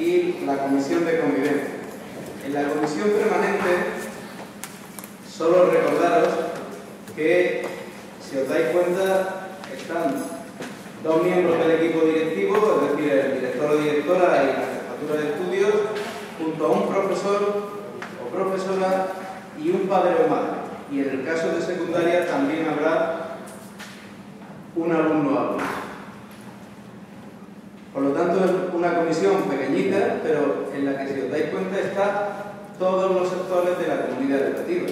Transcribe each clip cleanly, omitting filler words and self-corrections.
y la Comisión de Convivencia. En la Comisión Permanente, solo recordaros que, si os dais cuenta, están dos miembros del equipo directivo, es decir, el director o directora y la jefatura de estudios, junto a un profesor o profesora y un padre o madre. Y en el caso de secundaria también habrá un alumno o alumna. Por lo tanto, es una comisión pequeñita, pero en la que, si os dais cuenta, está todos los sectores de la comunidad educativa.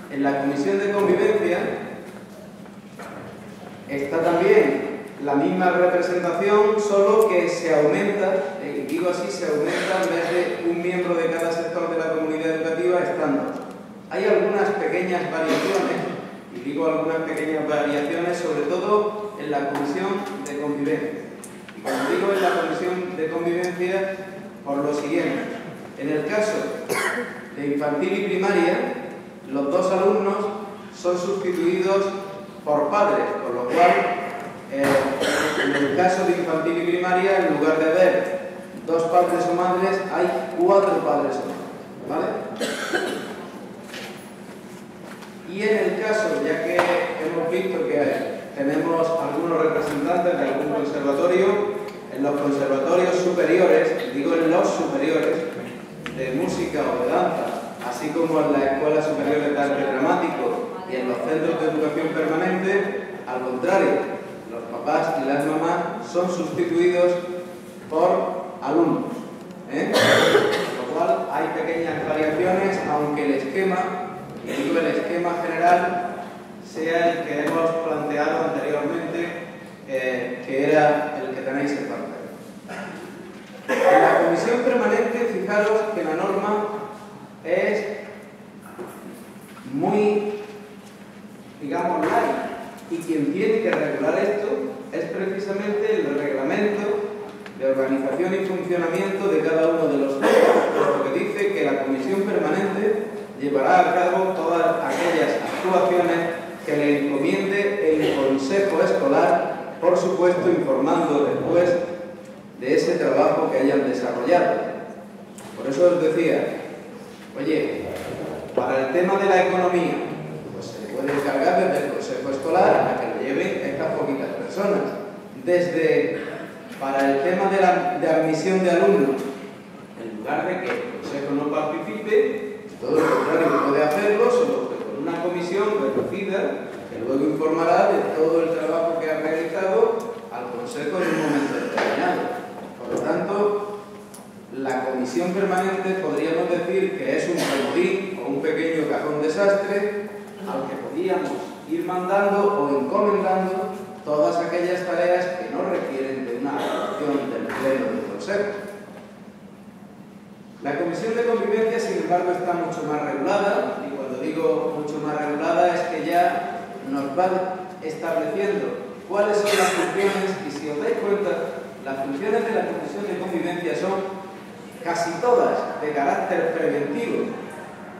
En la Comisión de Convivencia está también la misma representación, solo que se aumenta, digo así, se aumenta en vez de un miembro de cada sector de la comunidad educativa, están dos. Hay algunas pequeñas variaciones, y digo algunas pequeñas variaciones, sobre todo en la Comisión de Convivencia. Y como digo en la Comisión de Convivencia, por lo siguiente: en el caso de infantil y primaria, los dos alumnos son sustituidos por padres, con lo cual, en el caso de infantil y primaria, en lugar de haber dos padres o madres, hay 4 padres o madres, ¿vale? Y en el caso, ya que hemos visto que tenemos algunos representantes de algún conservatorio, en los conservatorios superiores, digo en los superiores, de música o de danza, así como en la Escuela Superior de Arte Dramático y en los centros de educación permanente, al contrario, los papás y las mamás son sustituidos por alumnos, Con lo cual hay pequeñas variaciones, aunque el esquema, y digo el esquema general, sea el que hemos planteado anteriormente, que era el que tenéis en pantalla. En la comisión permanente, fijaros que la norma es muy, digamos, light, y quien tiene que regular esto es precisamente el reglamento de organización y funcionamiento de cada uno de los centros, lo que dice que la comisión permanente llevará a cabo todas aquellas actuaciones que le encomiende el consejo escolar, por supuesto informando después de ese trabajo que hayan desarrollado. Por eso os decía, oye, para el tema de la economía, pues se puede encargar desde el consejo escolar a que lo lleven estas poquitas personas. Para el tema de admisión de alumnos, en lugar de que el consejo no participe, todo lo contrario puede hacerlo, solo que con una comisión reducida que luego informará de todo el trabajo que ha realizado al consejo en un momento determinado. Por lo tanto, la comisión permanente podríamos decir que es un comodín o un pequeño cajón desastre al que podíamos ir mandando o encomendando todas aquellas tareas que no requieren de una aprobación del pleno del consejo. La comisión de convivencia, sin embargo, está mucho más regulada, y cuando digo mucho más regulada es que ya nos va estableciendo cuáles son las funciones, y si os dais cuenta, las funciones de la comisión de convivencia son casi todas de carácter preventivo.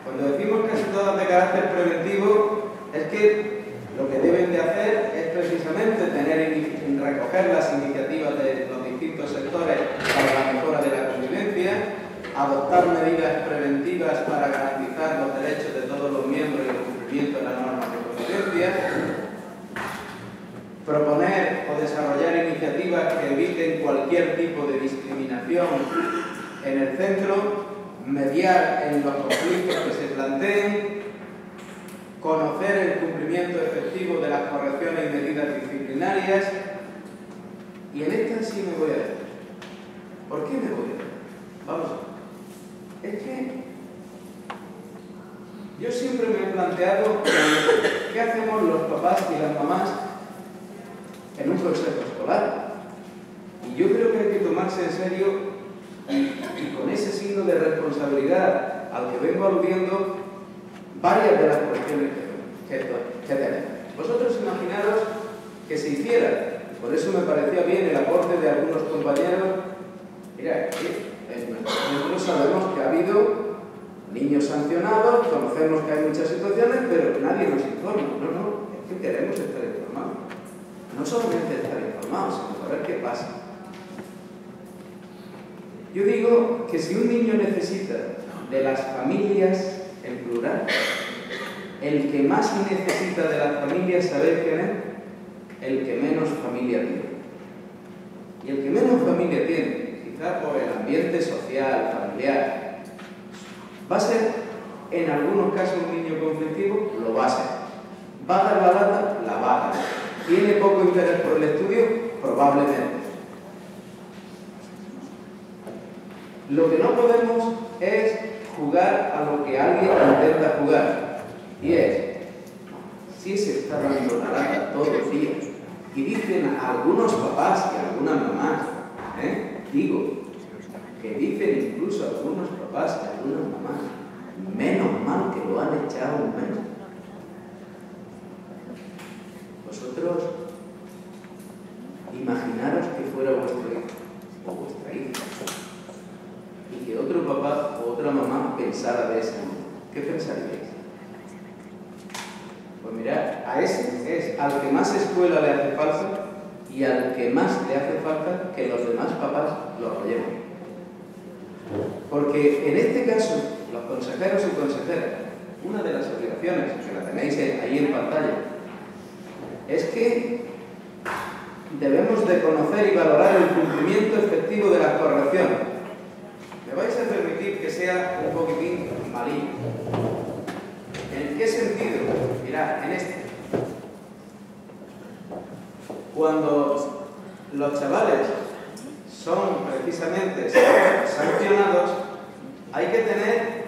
Cuando decimos casi todas de carácter preventivo, es que lo que deben de hacer es precisamente recoger las iniciativas de los distintos sectores para la mejora de la convivencia, adoptar medidas preventivas para garantizar los derechos de todos los miembros y el cumplimiento de las normas de convivencia, proponer o desarrollar iniciativas que eviten cualquier tipo de discriminación en el centro, mediar en los conflictos que se planteen, conocer el cumplimiento efectivo de las correcciones y medidas disciplinarias. Y en esta sí me voy a ver. ¿Por qué me voy a ver? Vamos a ver. Es que yo siempre me he planteado qué hacemos los papás y las mamás en un consejo escolar. Y yo creo que hay que tomarse en serio y con ese signo de responsabilidad al que vengo aludiendo varias de las cuestiones que tenemos. Vosotros imaginaros que se hiciera, por eso me parecía bien el aporte de algunos compañeros. Mira, en nuestro centro sabemos que ha habido niños sancionados, conocemos que hay muchas situaciones, pero nadie nos informa. No, es que queremos estar informados. No solamente estar informados, sino saber qué pasa. Yo digo que si un niño necesita de las familias en plural, el que más necesita de las familias, ¿sabéis quién es? El que menos familia tiene. Y el que menos familia tiene, quizás por el ambiente social, familiar, va a ser, en algunos casos, un niño conflictivo, lo va a ser. ¿Va a dar la lata? La va a dar. ¿Tiene poco interés por el estudio? Probablemente. Lo que no podemos es jugar a lo que alguien intenta jugar. Y es, si se está dando la lata todos los días, y dicen algunos papás y algunas mamás, digo, que dicen incluso algunos papás y algunas mamás, menos mal que lo han echado un mes. Vosotros, imaginaros que fuera vuestro hijo o vuestra hija y que otro papá o otra mamá pensara de ese modo. ¿Qué pensaríais? Pues mirad, a ese es al que más escuela le hace falta y al que más le hace falta que los demás papás lo lleven. Porque en este caso, los consejeros y consejeras, una de las obligaciones, que la tenéis ahí en pantalla, es que debemos de conocer y valorar el cumplimiento efectivo de las correcciones. Me vais a permitir que sea un poquitín malillo. ¿En qué sentido? Mirad, en este. Cuando los chavales son precisamente sancionados, hay que tener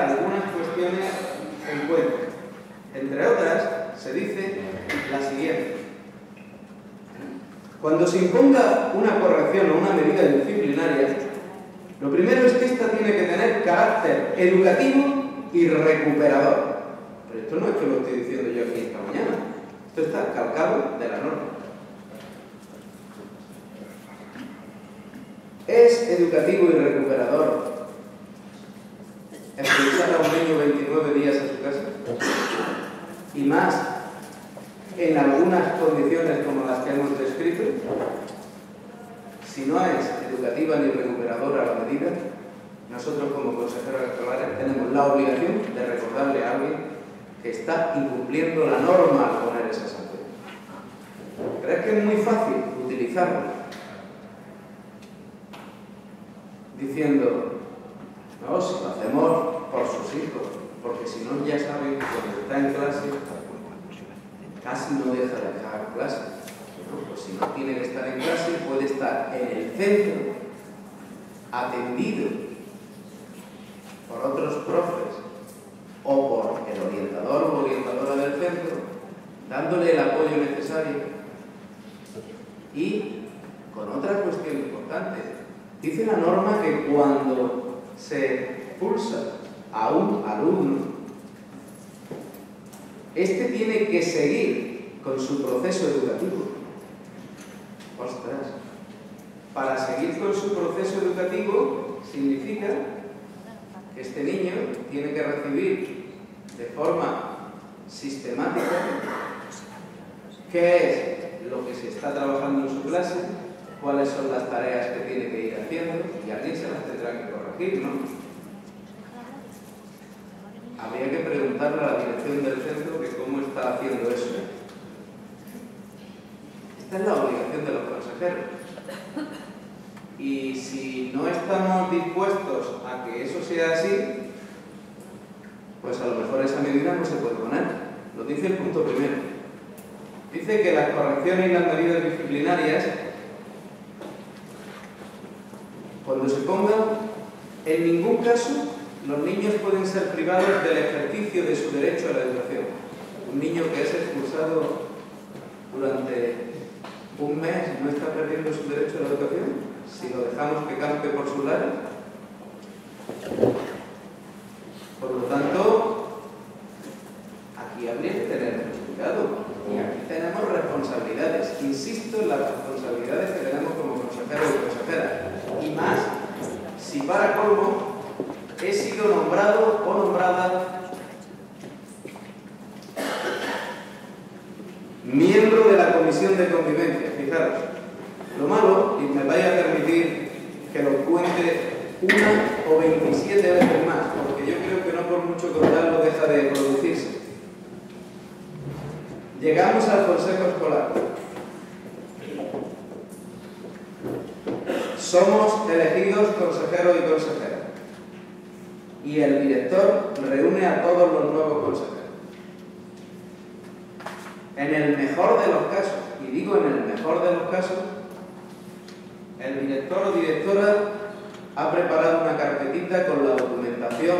algunas cuestiones en cuenta. Entre otras, se dice la siguiente. Cuando se imponga una corrección o una medida disciplinaria, lo primero es que ésta tiene que tener carácter educativo y recuperador. Pero esto no es que lo estoy diciendo yo aquí esta mañana. Esto está calcado de la norma. ¿Es educativo y recuperador expulsar a un niño 29 días a su casa? Y más en algunas condiciones como las que hemos descrito. Si no es educativa ni recuperadora la medida, nosotros como consejeros escolares tenemos la obligación de recordarle a alguien que está incumpliendo la norma al poner esa sanción. ¿Crees que es muy fácil utilizarlo? Diciendo, no, si lo hacemos por sus hijos, porque si no ya saben que cuando está en clase casi no deja de dejar clase. ¿No? Pues si no tiene que estar en clase, puede estar en el centro, atendido por otros profes o por el orientador o orientadora del centro, dándole el apoyo necesario. Y con otra cuestión importante, dice la norma que cuando se expulsa a un alumno, este tiene que seguir con su proceso educativo. Ostras, para seguir con su proceso educativo significa que este niño tiene que recibir de forma sistemática qué es lo que se está trabajando en su clase, cuáles son las tareas que tiene que ir haciendo y alguien se las tendrá que corregir, ¿no? Habría que preguntarle a la dirección del centro que cómo está haciendo eso. Esta es la obligación de los consejeros. Y si no estamos dispuestos a que eso sea así, pues a lo mejor esa medida no se puede poner. Lo dice el punto primero. Dice que las correcciones y las medidas disciplinarias, cuando se pongan, en ningún caso los niños pueden ser privados del ejercicio de su derecho a la educación. Un niño que es expulsado durante un mes no está perdiendo su derecho a la educación si lo dejamos que campe por su lado. Por lo tanto, aquí habría que tener mucho cuidado. Y aquí tenemos responsabilidades. Insisto en las responsabilidades que tenemos como consejeros y consejeras. Y más, si para colmo he sido nombrado o nombrada miembro de la Comisión de Convivencia. Fijaros, lo malo, y me vais a permitir que lo cuente una o 27 veces más, porque yo creo que no por mucho contarlo deja de producirse. Llegamos al consejo escolar. Somos elegidos consejeros y consejeras. Y el director reúne a todos los nuevos consejeros. En el mejor de los casos, y digo en el mejor de los casos, el director o directora ha preparado una carpetita con la documentación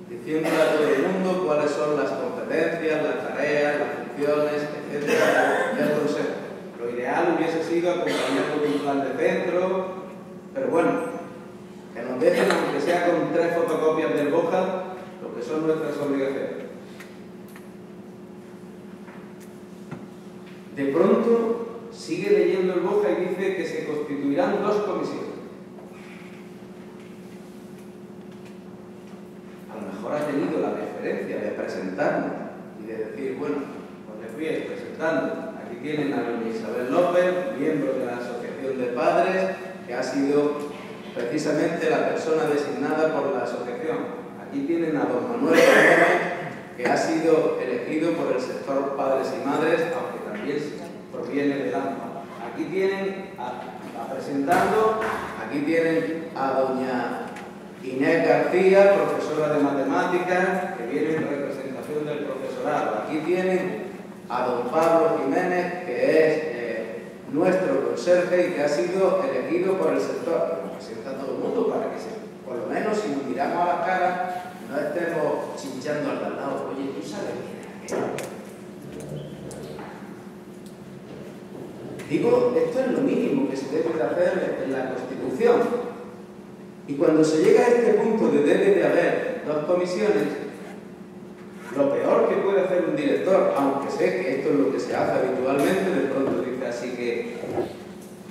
diciéndole a todo el mundo cuáles son las competencias, las tareas, las funciones, etcétera, del consejo. Lo ideal hubiese sido acompañarlo de un plan de centro, pero bueno, que nos dejen, aunque sea con 3 fotocopias del BOJA, lo que son nuestras obligaciones. De pronto sigue leyendo el BOJA y dice que se constituirán 2 comisiones. A lo mejor ha tenido la deferencia de presentarnos y de decir, bueno, pues le fui presentando. Aquí tienen a doña Isabel López, miembro de la Asociación de Padres, que ha sido precisamente la persona designada por la asociación. Aquí tienen a don Manuel Jiménez, que ha sido elegido por el sector Padres y Madres, aunque también proviene del AMPA. Aquí tienen presentando, aquí tienen a doña Inés García, profesora de matemáticas, que viene en representación del profesorado. Aquí tienen a don Pablo Jiménez, que es nuestro conserje y que ha sido elegido por el sector. Lo presenta todo el mundo para que, por lo menos, si nos miramos a la cara, no estemos chinchando al lado. Oye, ¿tú sabes quién es aquel? Digo, esto es lo mínimo que se debe de hacer en la Constitución. Y cuando se llega a este punto de debe de haber 2 comisiones, lo peor que puede hacer un director, aunque sé que esto es lo que se hace habitualmente, de pronto dice así que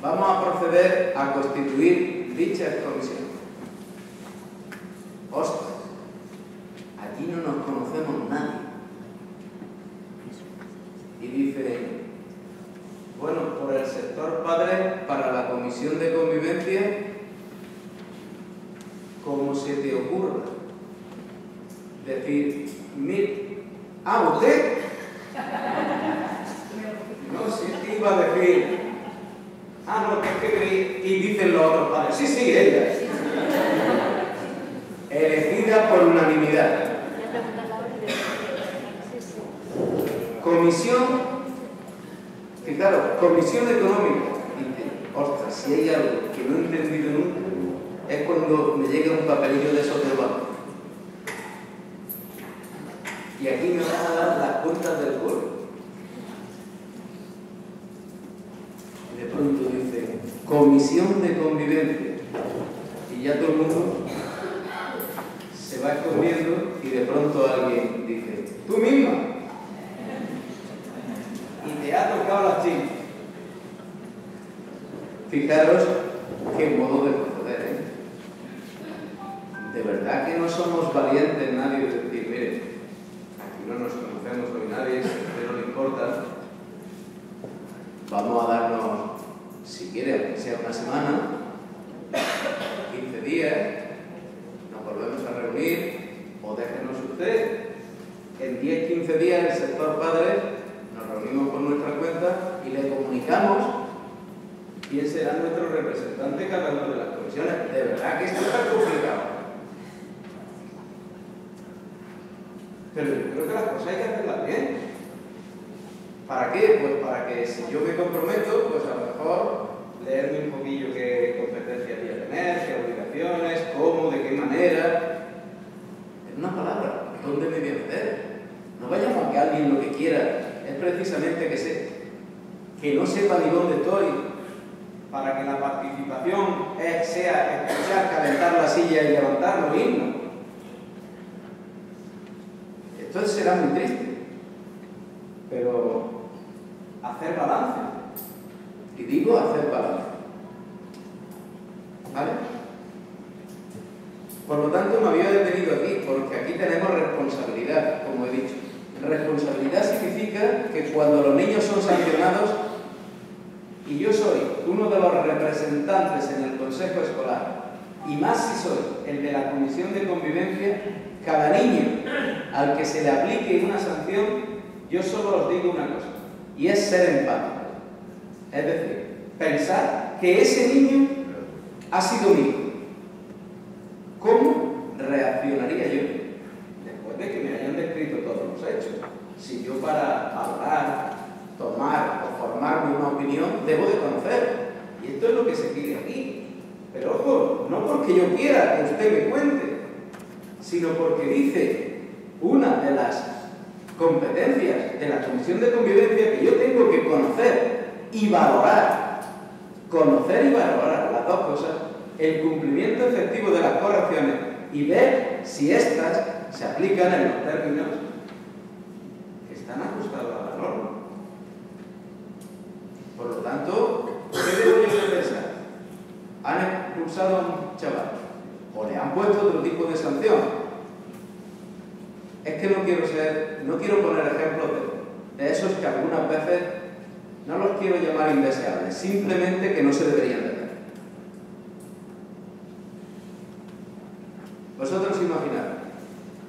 vamos a proceder a constituir dichas comisiones. Ostras, aquí no nos conocemos nadie. Y dice, bueno, por el sector padre, para la comisión de convivencia, ¿cómo se te ocurre decir, mire, usted? No, si te iba a decir, no, que es que creí, y dicen los otros padres, sí, ella. Elegida por unanimidad. Comisión, fijaros, comisión económica. Ostras, si hay algo que no he entendido nunca, es cuando me llega un papelillo de esos del banco. Y aquí me van a dar las cuentas del pueblo. Y de pronto dice, comisión de convivencia. Y ya todo el mundo se va escondiendo y de pronto alguien dice, tú misma. Y te ha tocado las chinas. Fijaros qué modo de proceder, ¿eh? De verdad que no somos valientes nadie de decir, mire, aquí no nos conocemos hoy nadie, si a usted no le importa, vamos a darnos, si quiere, aunque sea una semana, 15 días, nos volvemos a reunir, o déjenos usted, en 10-15 días el sector padre nos reunimos por nuestra cuenta y le comunicamos quién será nuestro representante en cada una de las comisiones. De verdad que esto está complicado. Pero yo creo que las cosas hay que hacerlas bien. ¿Para qué? Pues para que si yo me comprometo, pues a lo mejor leerme un poquillo qué competencias voy a tener, qué obligaciones, cómo, de qué manera. En una palabra, ¿dónde me voy a meter? No vayamos a que alguien lo que quiera es precisamente que no sepa ni dónde estoy, para que la participación sea escuchar, calentar la silla y levantarlo, irnos. Esto será muy triste, pero hacer balance. Y digo hacer balance. ¿Vale? Por lo tanto, me había detenido aquí, porque aquí tenemos responsabilidad, como he dicho. Responsabilidad significa que cuando los niños son sancionados, y yo soy uno de los representantes en el consejo escolar, y más si soy el de la comisión de convivencia, cada niño al que se le aplique una sanción, yo solo os digo una cosa, y es ser empático. Es decir, pensar que ese niño ha sido mío. ¿Cómo reaccionaría yo después de que me hayan descrito todos los hechos? Si yo para hablar, tomar o formarme una opinión debo de conocer. Y esto es lo que se pide aquí. Pero ojo, no porque yo quiera que usted me cuente, sino porque dice una de las competencias de la Comisión de Convivencia que yo tengo que conocer y valorar. Conocer y valorar las dos cosas, el cumplimiento efectivo de las correcciones y ver si éstas se aplican en los términos que están ajustados a la norma. Por lo tanto, ¿qué debo yo de pensar? Han expulsado a un chaval o le han puesto otro tipo de sanción. Es que no quiero poner ejemplos de esos que algunas veces no los quiero llamar indeseables, simplemente que no se deberían de ver. Vosotros imaginad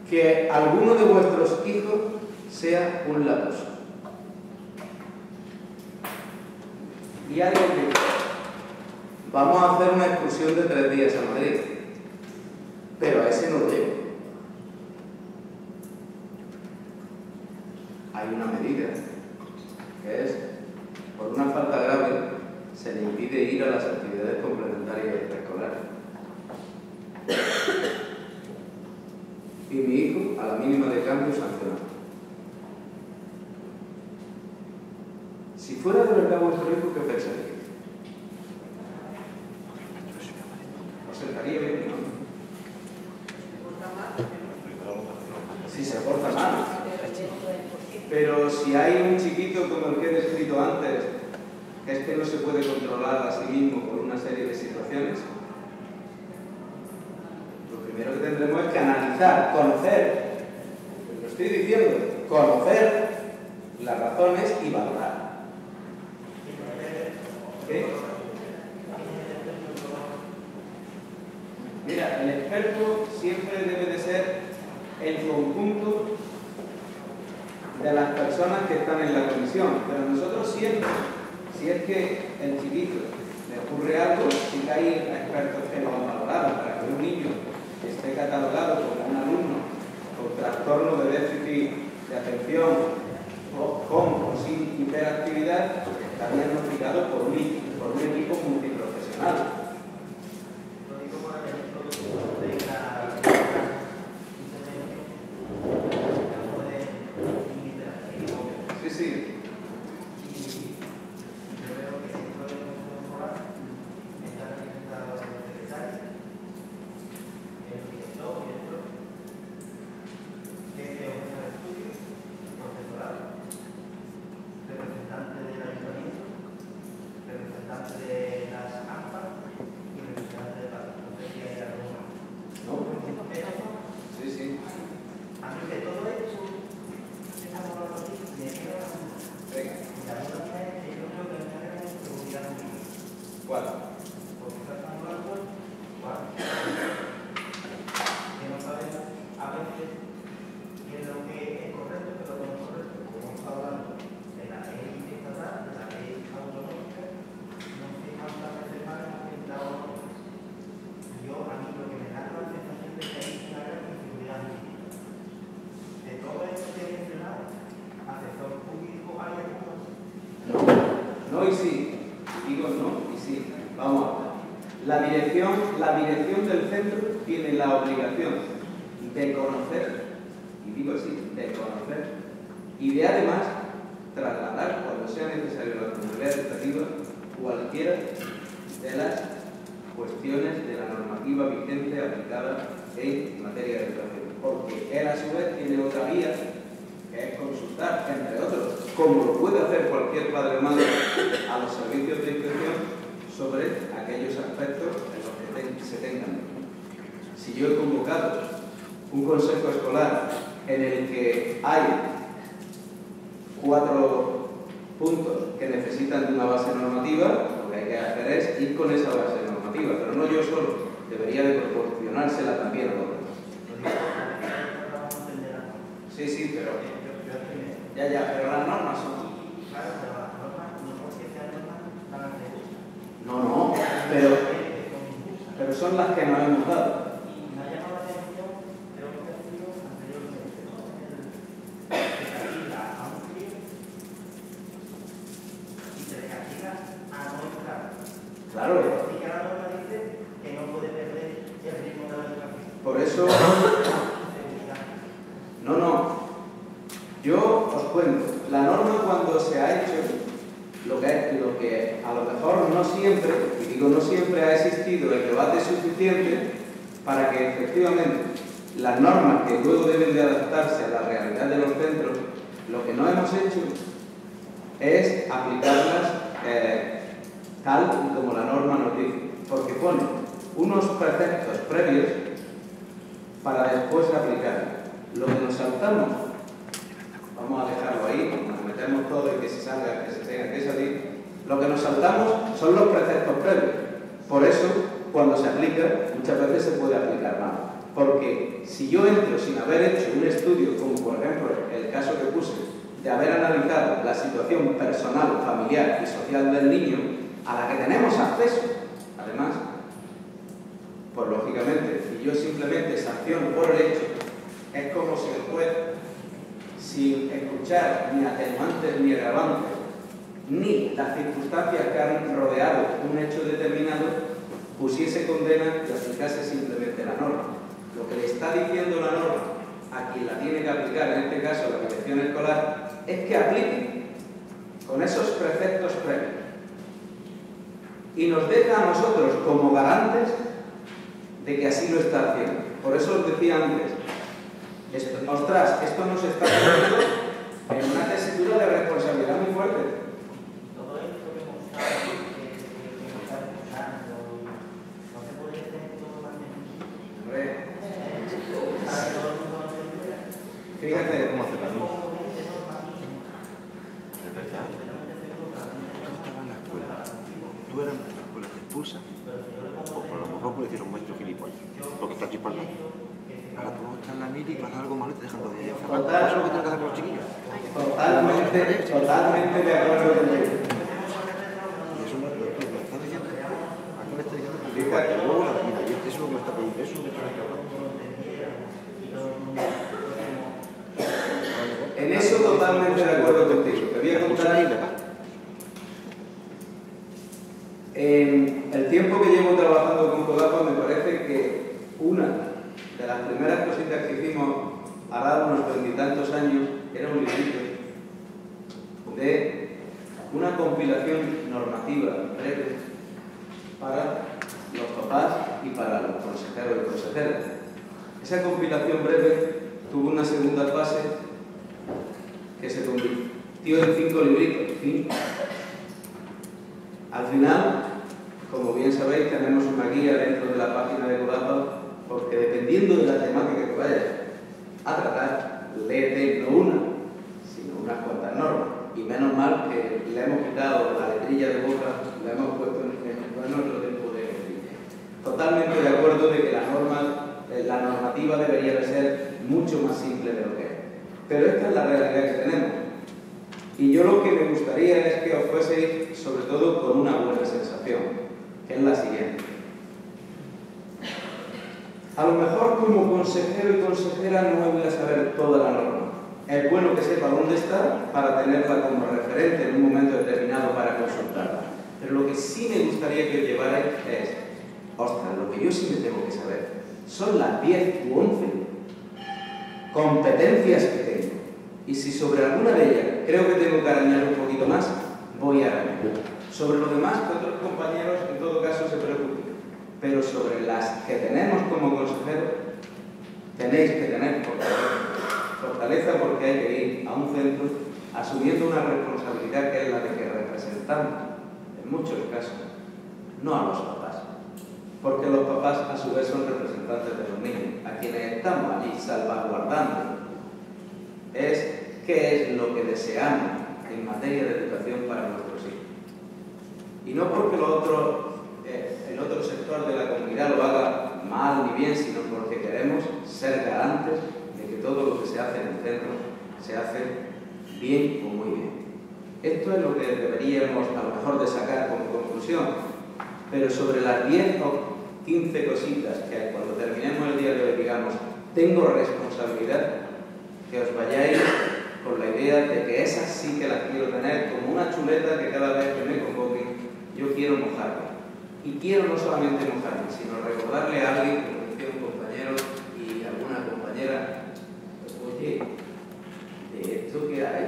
que alguno de vuestros hijos sea un latoso. Y alguien dice, vamos a hacer una excursión de 3 días a Madrid, pero a ese no lo llevo. Hay una medida, que es, por una falta grave, se le impide ir a las actividades complementarias extraescolares. Y mi hijo, a la mínima de cambio, sancionado. Si fuera de verdad vuestro hijo, ¿qué pensaría? ¿Os sentaría bien, no? Si se porta mal. Pero si hay un chiquito como el que he descrito antes, que es que no se puede controlar a sí mismo por una serie de situaciones, lo primero que tendremos es que analizar, conocer, lo estoy diciendo, conocer las razones y valorar. ¿Qué? Mira, el experto siempre debe de ser el conjunto de las personas que están en la comisión, pero nosotros siempre, si es que el chiquito le ocurre algo, sí que hay expertos que lo han valorado para que un niño esté catalogado como un alumno con trastorno de déficit de atención o con o sin hiperactividad, está diagnosticado por un equipo multiprofesional. La dirección del centro tiene la obligación de conocer, y digo así, de conocer, y de además trasladar, cuando sea necesario a la comunidad educativa, cualquiera de las cuestiones de la normativa vigente aplicada en materia de educación. Porque él a su vez tiene otra vía, que es consultar, entre otros, como lo puede hacer cualquier padre o madre, a los servicios de inspección sobre aquellos aspectos en los que se tengan. Si yo he convocado un consejo escolar en el que hay 4 puntos que necesitan de una base normativa, lo que hay que hacer es ir con esa base normativa, pero no yo solo, debería de proporcionársela también a los demás. Sí, sí, pero pero las normas son... No, pero son las que nos hemos dado. Claro. Por eso... No. Yo os cuento. La norma cuando se ha hecho, lo que a lo mejor no siempre, y digo no siempre, ha existido el debate suficiente para que efectivamente las normas que luego deben de adaptarse a la realidad de los centros, lo que no hemos hecho es aplicarlas tal y como la norma nos dice, porque pone unos preceptos previos para después aplicarlos. Lo que nos saltamos, vamos a dejarlo ahí, nos metemos todo y que se salga, que se tenga que salir, lo que nos saltamos son los preceptos previos. Por eso, cuando se aplica, muchas veces se puede aplicar mal. Porque si yo entro sin haber hecho un estudio, como por ejemplo el caso que puse, de haber analizado la situación personal, familiar y social del niño, a la que tenemos acceso, además, pues lógicamente, si yo simplemente sanciono por el hecho, es como si el juez, sin escuchar ni atenuantes ni agravantes, ni las circunstancias que han rodeado un hecho determinado, pusiese condena y aplicase simplemente la norma. Lo que le está diciendo la norma a quien la tiene que aplicar, en este caso la dirección escolar, es que aplique con esos preceptos previos. Y nos deja a nosotros como garantes de que así lo está haciendo. Por eso os decía antes, ostras, esto nos está poniendo en una tesitura de responsabilidad muy fuerte. Todo esto que mostramos, que está escuchando, no se puede hacer todo más Hombre, fíjate cómo hace la luz. ¿Es verdad? Tú estabas en la escuela, tú eras en la escuela, te expulsan, o por lo mejor puede decir un maestro gilipollas, porque está aquí para el lado. Ahora tú estás en la mili y vas a hacer algo malo y te dejan 2 días encerrado. Eso es lo que tienes que hacer con los chiquillos. Totalmente de acuerdo contigo. Y eso es lo que me estás diciendo. Aquí me está diciendo que luego la vida, y eso es lo que me está pidiendo, eso es lo que tienes que hablar. En eso totalmente de acuerdo contigo. Te voy a contar en el tiempo que llevo trabajando con Codapa, me parece que una de las primeras cositas que hicimos hará unos 20 y tantos años era un librito de una compilación normativa breve para los papás y para los consejeros y consejeras. Esa compilación breve tuvo una segunda fase que se convirtió en 5 libritos. Al final, como bien sabéis, tenemos una guía dentro de la página de Codapa, porque dependiendo de la temática que vayas a tratar, léete no una, sino unas cuantas normas. Y menos mal que le hemos quitado la letrilla de boca, la hemos puesto en nuestro tiempo de letrilla. Totalmente de acuerdo de que la normativa debería de ser mucho más simple de lo que es. Pero esta es la realidad que tenemos. Y yo lo que me gustaría es que os fueseis, sobre todo, con una buena sensación, que es la siguiente. A lo mejor como consejero y consejera no voy a saber toda la norma. Es bueno que sepa dónde está para tenerla como referente en un momento determinado para consultarla. Pero lo que sí me gustaría que os llevarais es, ostras, lo que yo sí me tengo que saber son las 10 u 11 competencias que tengo. Y si sobre alguna de ellas creo que tengo que arañar un poquito más, voy a arañar. Sobre lo demás, que otros compañeros en todo caso se preocupen. Pero sobre las que tenemos como consejeros, tenéis que tener fortaleza, porque hay que ir a un centro asumiendo una responsabilidad que es la de que representamos, en muchos casos, no a los papás. Porque los papás a su vez son representantes de los niños, a quienes estamos allí salvaguardando. Es qué es lo que deseamos en materia de educación para nuestros hijos. Y no porque el otro sector de la comunidad lo haga mal ni bien, sino porque queremos ser garantes de que todo lo que se hace en el centro se hace bien o muy bien. Esto es lo que deberíamos a lo mejor de sacar como conclusión, pero sobre las 10 o 15 cositas que cuando terminemos el día de hoy digamos tengo responsabilidad, que os vayáis con la idea de que esas sí que las quiero tener como una chuleta que cada vez que me convoquen yo quiero mojarme. Y quiero no solamente mojarme, sino recordarle a alguien, como decía un compañero y alguna compañera, oye, de esto que hay,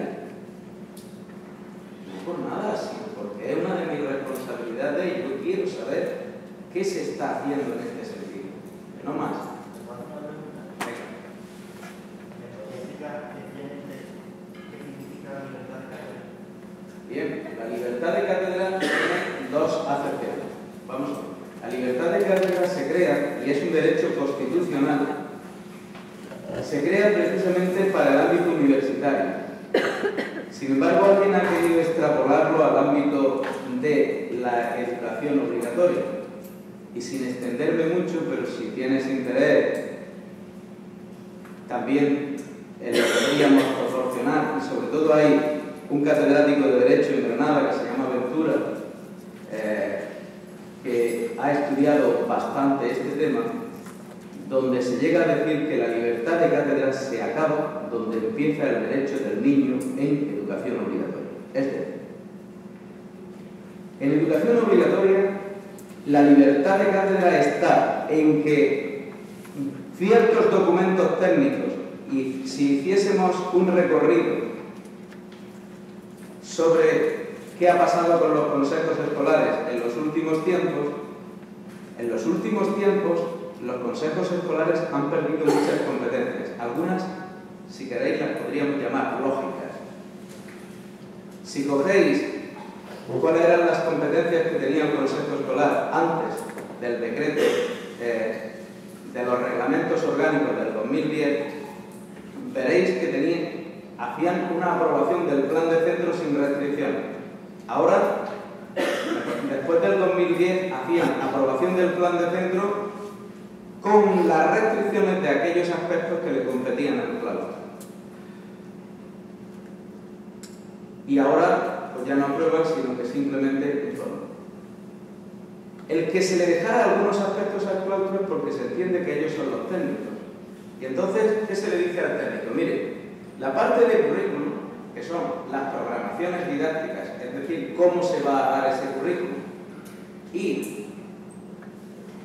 no por nada, sino porque es una de mis responsabilidades y yo quiero saber qué se está haciendo en este sentido. No más. Bien, la libertad de cátedra tiene dos acepciones. Vamos a ver. La libertad de cátedra se crea, y es un derecho constitucional, se crea precisamente para el ámbito universitario. Sin embargo, alguien ha querido extrapolarlo al ámbito de la educación obligatoria. Y sin extenderme mucho, pero si tienes interés, también lo podríamos proporcionar, y sobre todo hay un catedrático de Derecho en Granada que se llama Ventura, que ha estudiado bastante este tema, donde se llega a decir que la libertad de cátedra se acaba donde empieza el derecho del niño en educación obligatoria. Es decir, en educación obligatoria la libertad de cátedra está en que ciertos documentos técnicos, y si hiciésemos un recorrido sobre qué ha pasado con los consejos escolares en los últimos tiempos, los consejos escolares han perdido muchas competencias. Algunas, si queréis, las podríamos llamar lógicas. Si cogéis cuáles eran las competencias que tenía el consejo escolar antes del decreto de los reglamentos orgánicos del 2010, veréis que hacían una aprobación del plan de centro sin restricción. Ahora, después del 2010, hacían aprobación del plan de centro con las restricciones de aquellos aspectos que le competían al claustro. Y ahora, pues ya no aprueban, sino que simplemente informan. El que se le dejara algunos aspectos al claustro es porque se entiende que ellos son los técnicos. Y entonces, ¿qué se le dice al técnico? Mire, la parte de currículum, que son las programaciones didácticas, es decir, cómo se va a dar ese currículum y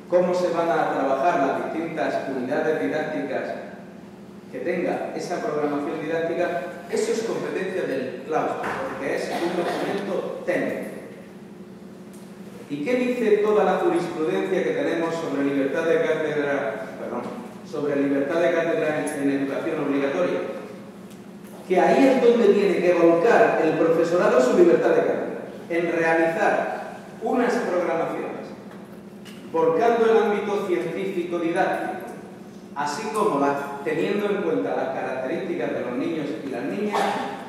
cómo se van a trabajar las distintas unidades didácticas que tenga esa programación didáctica, eso es competencia del claustro, porque es un documento técnico. ¿Y qué dice toda la jurisprudencia que tenemos sobre libertad de cátedra, en educación obligatoria? Que ahí es donde tiene que volcar el profesorado su libertad de cátedra, en realizar unas programaciones, volcando el ámbito científico-didáctico, así como teniendo en cuenta las características de los niños y las niñas,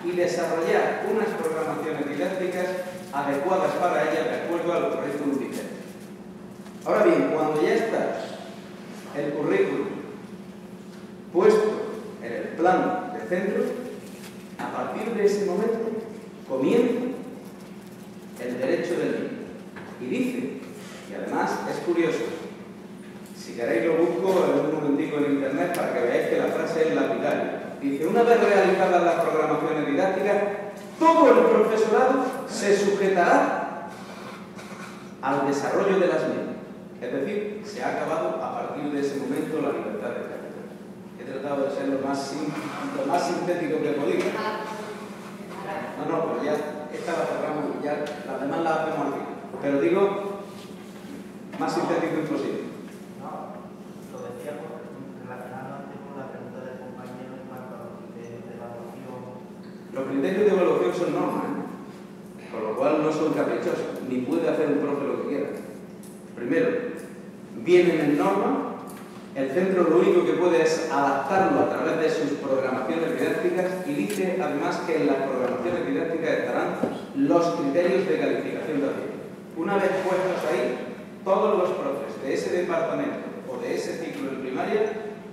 y desarrollar unas programaciones didácticas adecuadas para ellas de acuerdo al currículum vigente. Ahora bien, cuando ya está el currículum puesto en el plan de centro, a partir de ese momento comienza el derecho del niño. Y dice, y además es curioso, si queréis lo busco en un momentico en internet para que veáis que la frase es lapidaria. Dice, una vez realizadas las programaciones didácticas, todo el profesorado se sujetará al desarrollo de las mismas. Es decir, se ha acabado a partir de ese momento la libertad de cátedra. He tratado de ser lo más sintético que he podido. No, pero ya esta la cerramos, ya las demás las hacemos aquí. Pero digo, más sintético imposible. No, lo decía relacionado con la pregunta del compañero en cuanto a los criterios de evaluación. Los criterios de evaluación son normas, con lo cual no son caprichosos, ni puede hacer un profe lo que quiera. Primero, vienen en norma, el centro lo único que puede es adaptarlo a través de sus programaciones didácticas y dice además que en las programaciones didácticas estarán los criterios de calificación de acción. una vez puestos ahí, todos los profes de ese departamento o de ese ciclo en primaria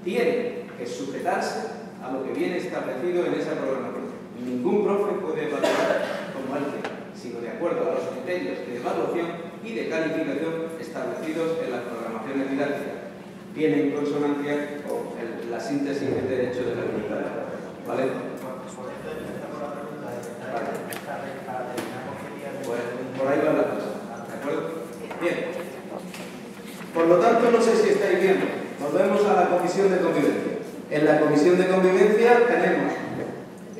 tienen que sujetarse a lo que viene establecido en esa programación. Ningún profe puede evaluar como él quiera, sino de acuerdo a los criterios de evaluación y de calificación establecidos en las programaciones didácticas. Viene en consonancia con la síntesis que te he hecho de la unidad. ¿Vale? Pues por ahí va la cosa. ¿De acuerdo? Bien. Por lo tanto, no sé si estáis viendo. Volvemos a la comisión de convivencia. En la comisión de convivencia tenemos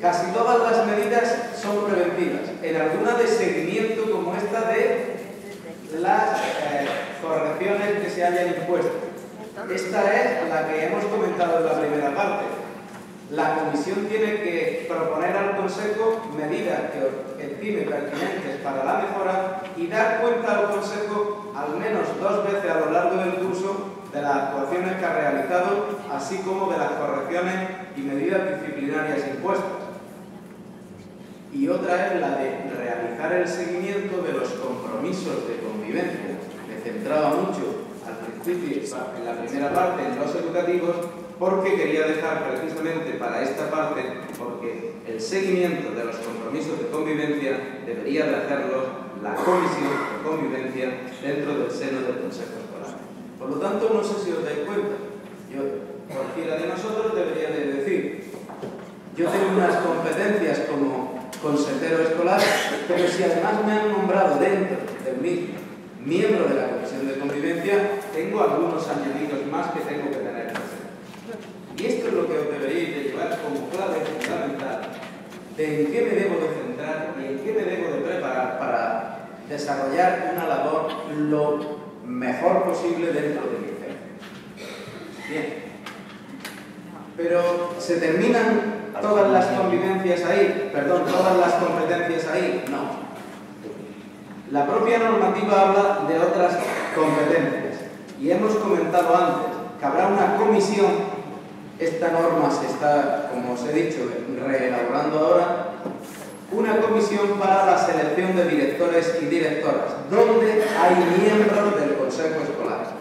casi todas las medidas son preventivas. En alguna de seguimiento como esta de las correcciones que se hayan impuesto. Esta es la que hemos comentado en la primera parte. La comisión tiene que proponer al Consejo medidas que estime pertinentes para la mejora y dar cuenta al Consejo al menos 2 veces a lo largo del curso de las actuaciones que ha realizado, así como de las correcciones y medidas disciplinarias impuestas. Y otra es la de realizar el seguimiento de los compromisos de convivencia. Me centraba mucho al principio, en la primera parte, en los educativos, porque quería dejar precisamente para esta parte, porque el seguimiento de los compromisos de convivencia debería de hacerlo la comisión de convivencia dentro del seno del Consejo Escolar. Por lo tanto, no sé si os dais cuenta, cualquiera de nosotros debería de decir, yo tengo unas competencias como consejero escolar, pero si además me han nombrado dentro del mismo miembro de la comisión de convivencia, tengo algunos añadidos más que tengo que tener presente. Y esto es lo que os deberíais de llevar como clave fundamental de en qué me debo de centrar y en qué me debo de preparar para desarrollar una labor lo mejor posible dentro de mi centro. Bien. Pero ¿se terminan todas las convivencias ahí? Perdón, todas las competencias ahí. No. La propia normativa habla de otras competencias. Y hemos comentado antes que habrá una comisión. Esta norma se está, como os he dicho, reelaborando ahora. Una comisión para la selección de directores y directoras, donde hay miembros del Consejo Escolar.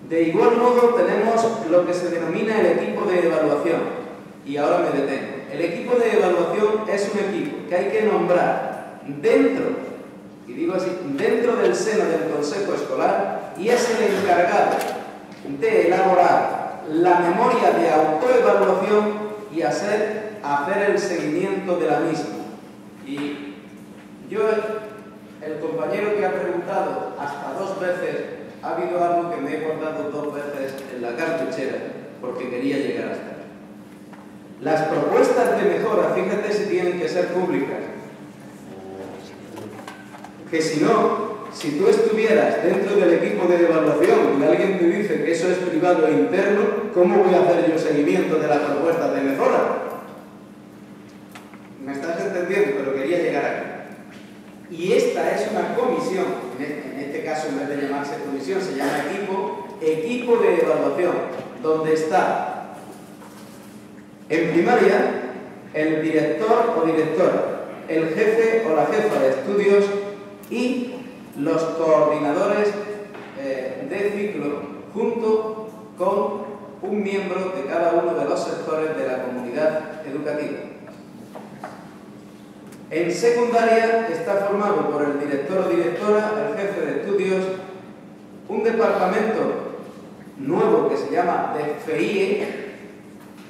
De igual modo tenemos lo que se denomina el equipo de evaluación. Y ahora me detengo. El equipo de evaluación es un equipo que hay que nombrar dentro, y digo así, dentro del seno del Consejo Escolar, y es el encargado de elaborar la memoria de autoevaluación y hacer el seguimiento de la misma. Y yo, el compañero que ha preguntado hasta 2 veces, ha habido algo que me he guardado 2 veces en la cartuchera porque quería llegar hasta aquí. Las propuestas de mejora, fíjate si tienen que ser públicas. Que si no, si tú estuvieras dentro del equipo de evaluación y alguien te dice que eso es privado e interno, ¿cómo voy a hacer yo seguimiento de las propuestas de mejora? ¿Me estás entendiendo? Pero quería llegar aquí. Y esta es una comisión, en este caso en vez de llamarse comisión se llama equipo de evaluación, donde está en primaria el director o directora, el jefe o la jefa de estudios y los coordinadores de ciclo, junto con un miembro de cada uno de los sectores de la comunidad educativa. En secundaria está formado por el director o directora, el jefe de estudios, un departamento nuevo que se llama de FIE,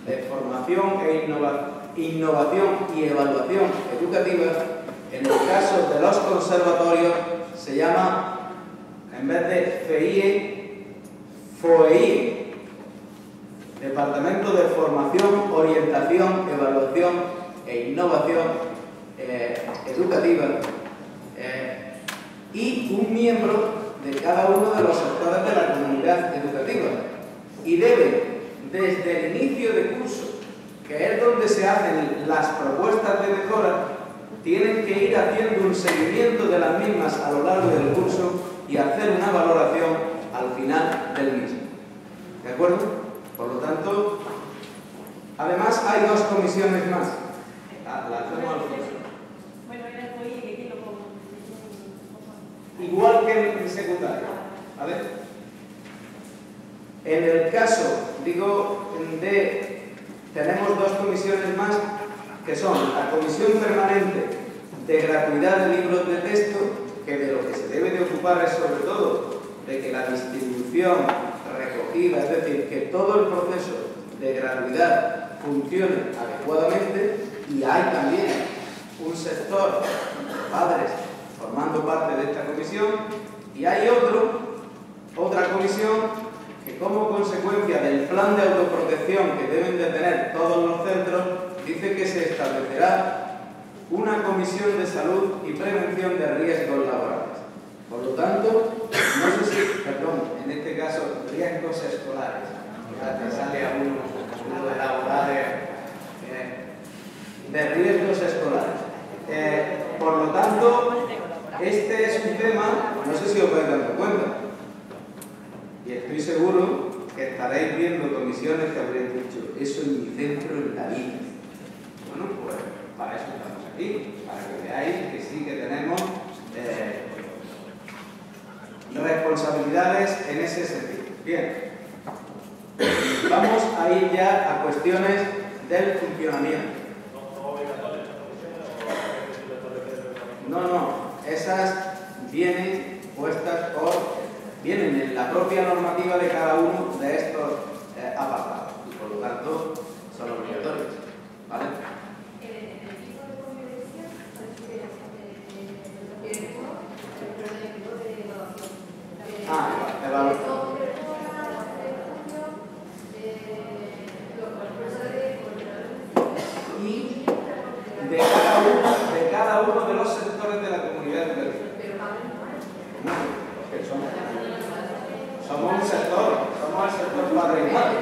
de Formación e Innovación y Evaluación Educativa. En el caso de los conservatorios se llama, en vez de FIE, FOEI, Departamento de Formación, Orientación, Evaluación e Innovación Educativa, y un miembro de cada uno de los sectores de la comunidad educativa. Y debe, desde el inicio de curso, que es donde se hacen las propuestas de mejora, tienen que ir haciendo un seguimiento de las mismas a lo largo del curso y hacer una valoración al final del mismo. ¿De acuerdo? Por lo tanto, además hay 2 comisiones más. La hacemos al curso. Bueno, era el FOIE, que lo pongo. y secundaria, ¿vale? En el caso, digo, tenemos dos comisiones más, que son la Comisión Permanente de Gratuidad de Libros de Texto, que de lo que se debe de ocupar es sobre todo de que la distribución recogida, es decir, que todo el proceso de gratuidad funcione adecuadamente, y hay también un sector, padres, formando parte de esta comisión, y hay otra comisión que como consecuencia del plan de autoprotección que deben de tener todos los centros, dice que se establecerá una comisión de salud y prevención de riesgos laborales. Por lo tanto, no sé si, perdón, en este caso, riesgos escolares. Ya te sale a uno de laborales de riesgos escolares. Por lo tanto, este es un tema, no sé si os vais dando cuenta, y estoy seguro que estaréis viendo comisiones que habréis dicho, eso en mi centro en la vida. Bueno, pues para eso estamos aquí, para que veáis que sí que tenemos responsabilidades en ese sentido. Bien, vamos a ir ya a cuestiones del funcionamiento. No, esas vienen puestas vienen en la propia normativa de cada uno de estos apartados y por lo tanto son obligatorios, ¿vale? Evaluación. Y de cada uno de los sectores de la comunidad educativa. Somos un sector, somos el sector padre y madre.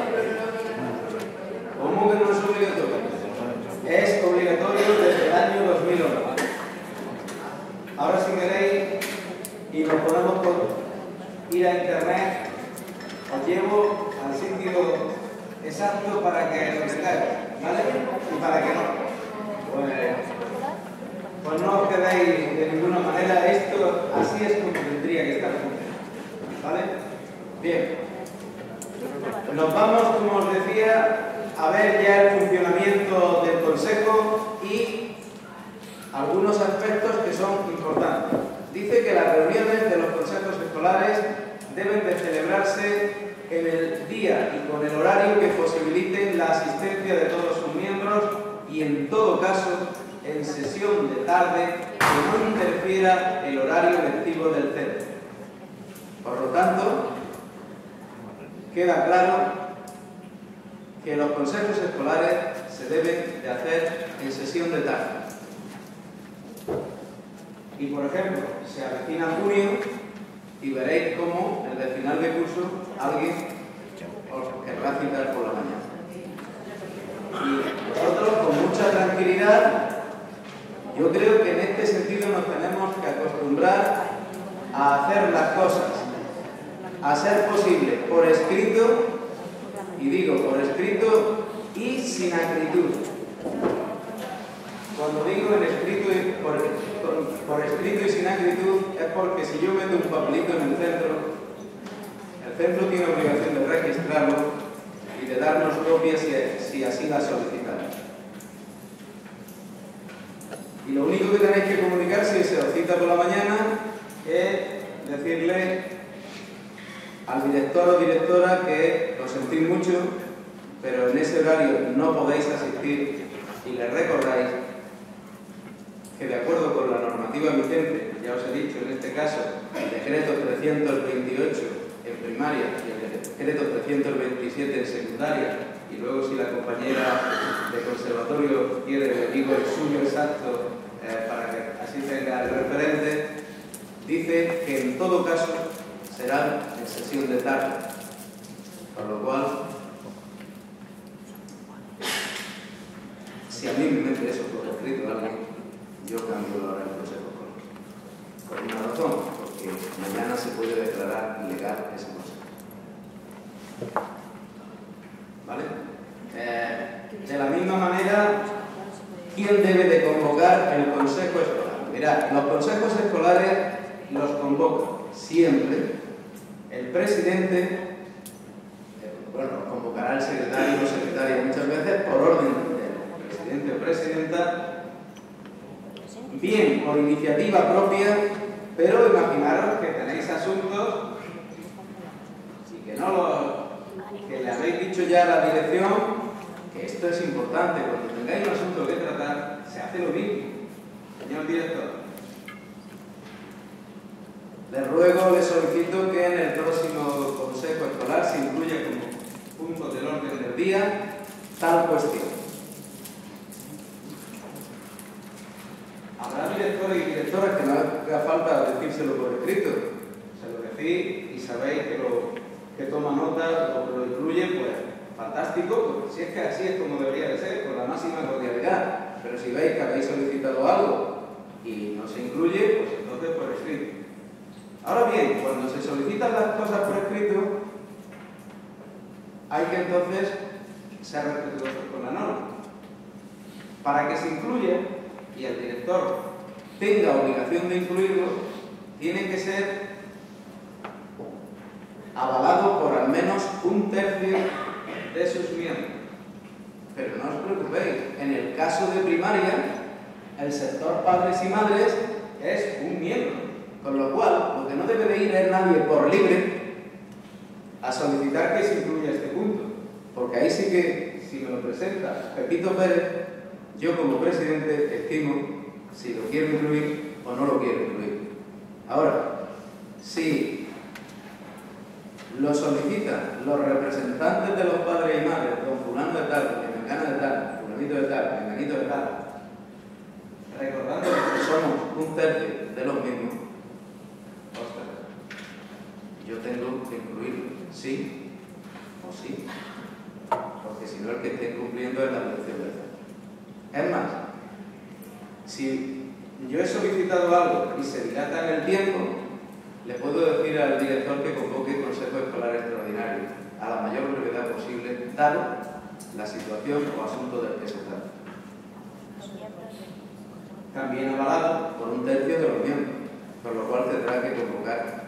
¿Cómo que no es obligatorio? Es obligatorio desde el año 2011. Ahora si queréis, y nos podemos ir a internet, os llevo al sitio exacto para que lo tengáis, ¿vale? Y para que no. Pues no os quedéis de ninguna manera, esto así es como tendría que estar funcionando, ¿vale? Bien, nos vamos, como os decía, a ver ya el funcionamiento del Consejo y algunos aspectos que son importantes. Dice que las reuniones de los consejos escolares deben de celebrarse en el día y con el horario que posibiliten la asistencia de todos sus miembros y en todo caso en sesión de tarde que no interfiera el horario lectivo del centro. Por lo tanto, queda claro que los consejos escolares se deben de hacer en sesión de tarde. Y por ejemplo, se avecina junio y veréis cómo en el final de curso alguien os querrá citar por la mañana. Y nosotros, con mucha tranquilidad, yo creo que en este sentido nos tenemos que acostumbrar a hacer las cosas, a ser posible por escrito, y digo por escrito y sin acritud. Cuando digo en escrito por escrito y sin acritud es porque si yo meto un papelito en el centro tiene obligación de registrarlo y de darnos copias si así la solicitamos. Y lo único que tenéis que comunicar si se os cita por la mañana es decirle al director o directora que lo sentís mucho, pero en ese horario no podéis asistir y le recordáis que de acuerdo con la normativa vigente, ya os he dicho en este caso, el decreto 328 en primaria y el decreto 327 en secundaria, y luego si la compañera de conservatorio quiere, le digo el suyo exacto para que así tenga el referente, dice que en todo caso serán en sesión de tarde, por lo cual, si a mí me mete eso por escrito alguien, yo cambio la hora del consejo por una razón, porque mañana se puede declarar ilegal ese consejo. ¿Vale? De la misma manera, ¿quién debe de convocar el consejo escolar? Mirad, los consejos escolares los convocan siempre, el presidente, bueno, convocará al secretario o secretaria muchas veces por orden del presidente o presidenta, bien por iniciativa propia, pero imaginaros que tenéis asuntos y que le habéis dicho ya a la dirección que esto es importante. Cuando tengáis un asunto que tratar, se hace lo mismo. Señor director, le ruego, le solicito que en el próximo consejo escolar se incluya como punto del orden del día tal cuestión. Habrá directores y directoras que no haga falta decírselo por escrito. Se lo decís y sabéis que toma nota o que lo incluye, pues fantástico, porque si es que así es como debería de ser, con la máxima cordialidad. Pero si veis que habéis solicitado algo y no se incluye, pues entonces por escrito. Ahora bien, cuando se solicitan las cosas por escrito, hay que entonces ser respetuosos con la norma. Para que se incluya y el director tenga obligación de incluirlo, tiene que ser avalado por al menos un tercio de sus miembros. Pero no os preocupéis, en el caso de primaria, el sector padres y madres es un miembro, con lo cual lo que no debe de ir es nadie por libre a solicitar que se incluya este punto, porque ahí sí que, si me lo presenta Pepito Pérez, yo como presidente estimo si lo quiero incluir o no lo quiero incluir. Ahora, si lo solicitan los representantes de los padres y madres, don fulano de tal, de mengana de tal, fulanito de tal, menganito de tal, recordando que somos un tercio de los mismos, ostras, yo tengo que incluirlo, sí o sí, porque si no el que esté incumpliendo es la dirección del centro. Es más, si yo he solicitado algo y se dilata en el tiempo, le puedo decir al director que convoque consejo escolar extraordinario a la mayor brevedad posible, dado la situación o asunto del que se trata. También avalado por un tercio de los miembros, por lo cual tendrá que convocar.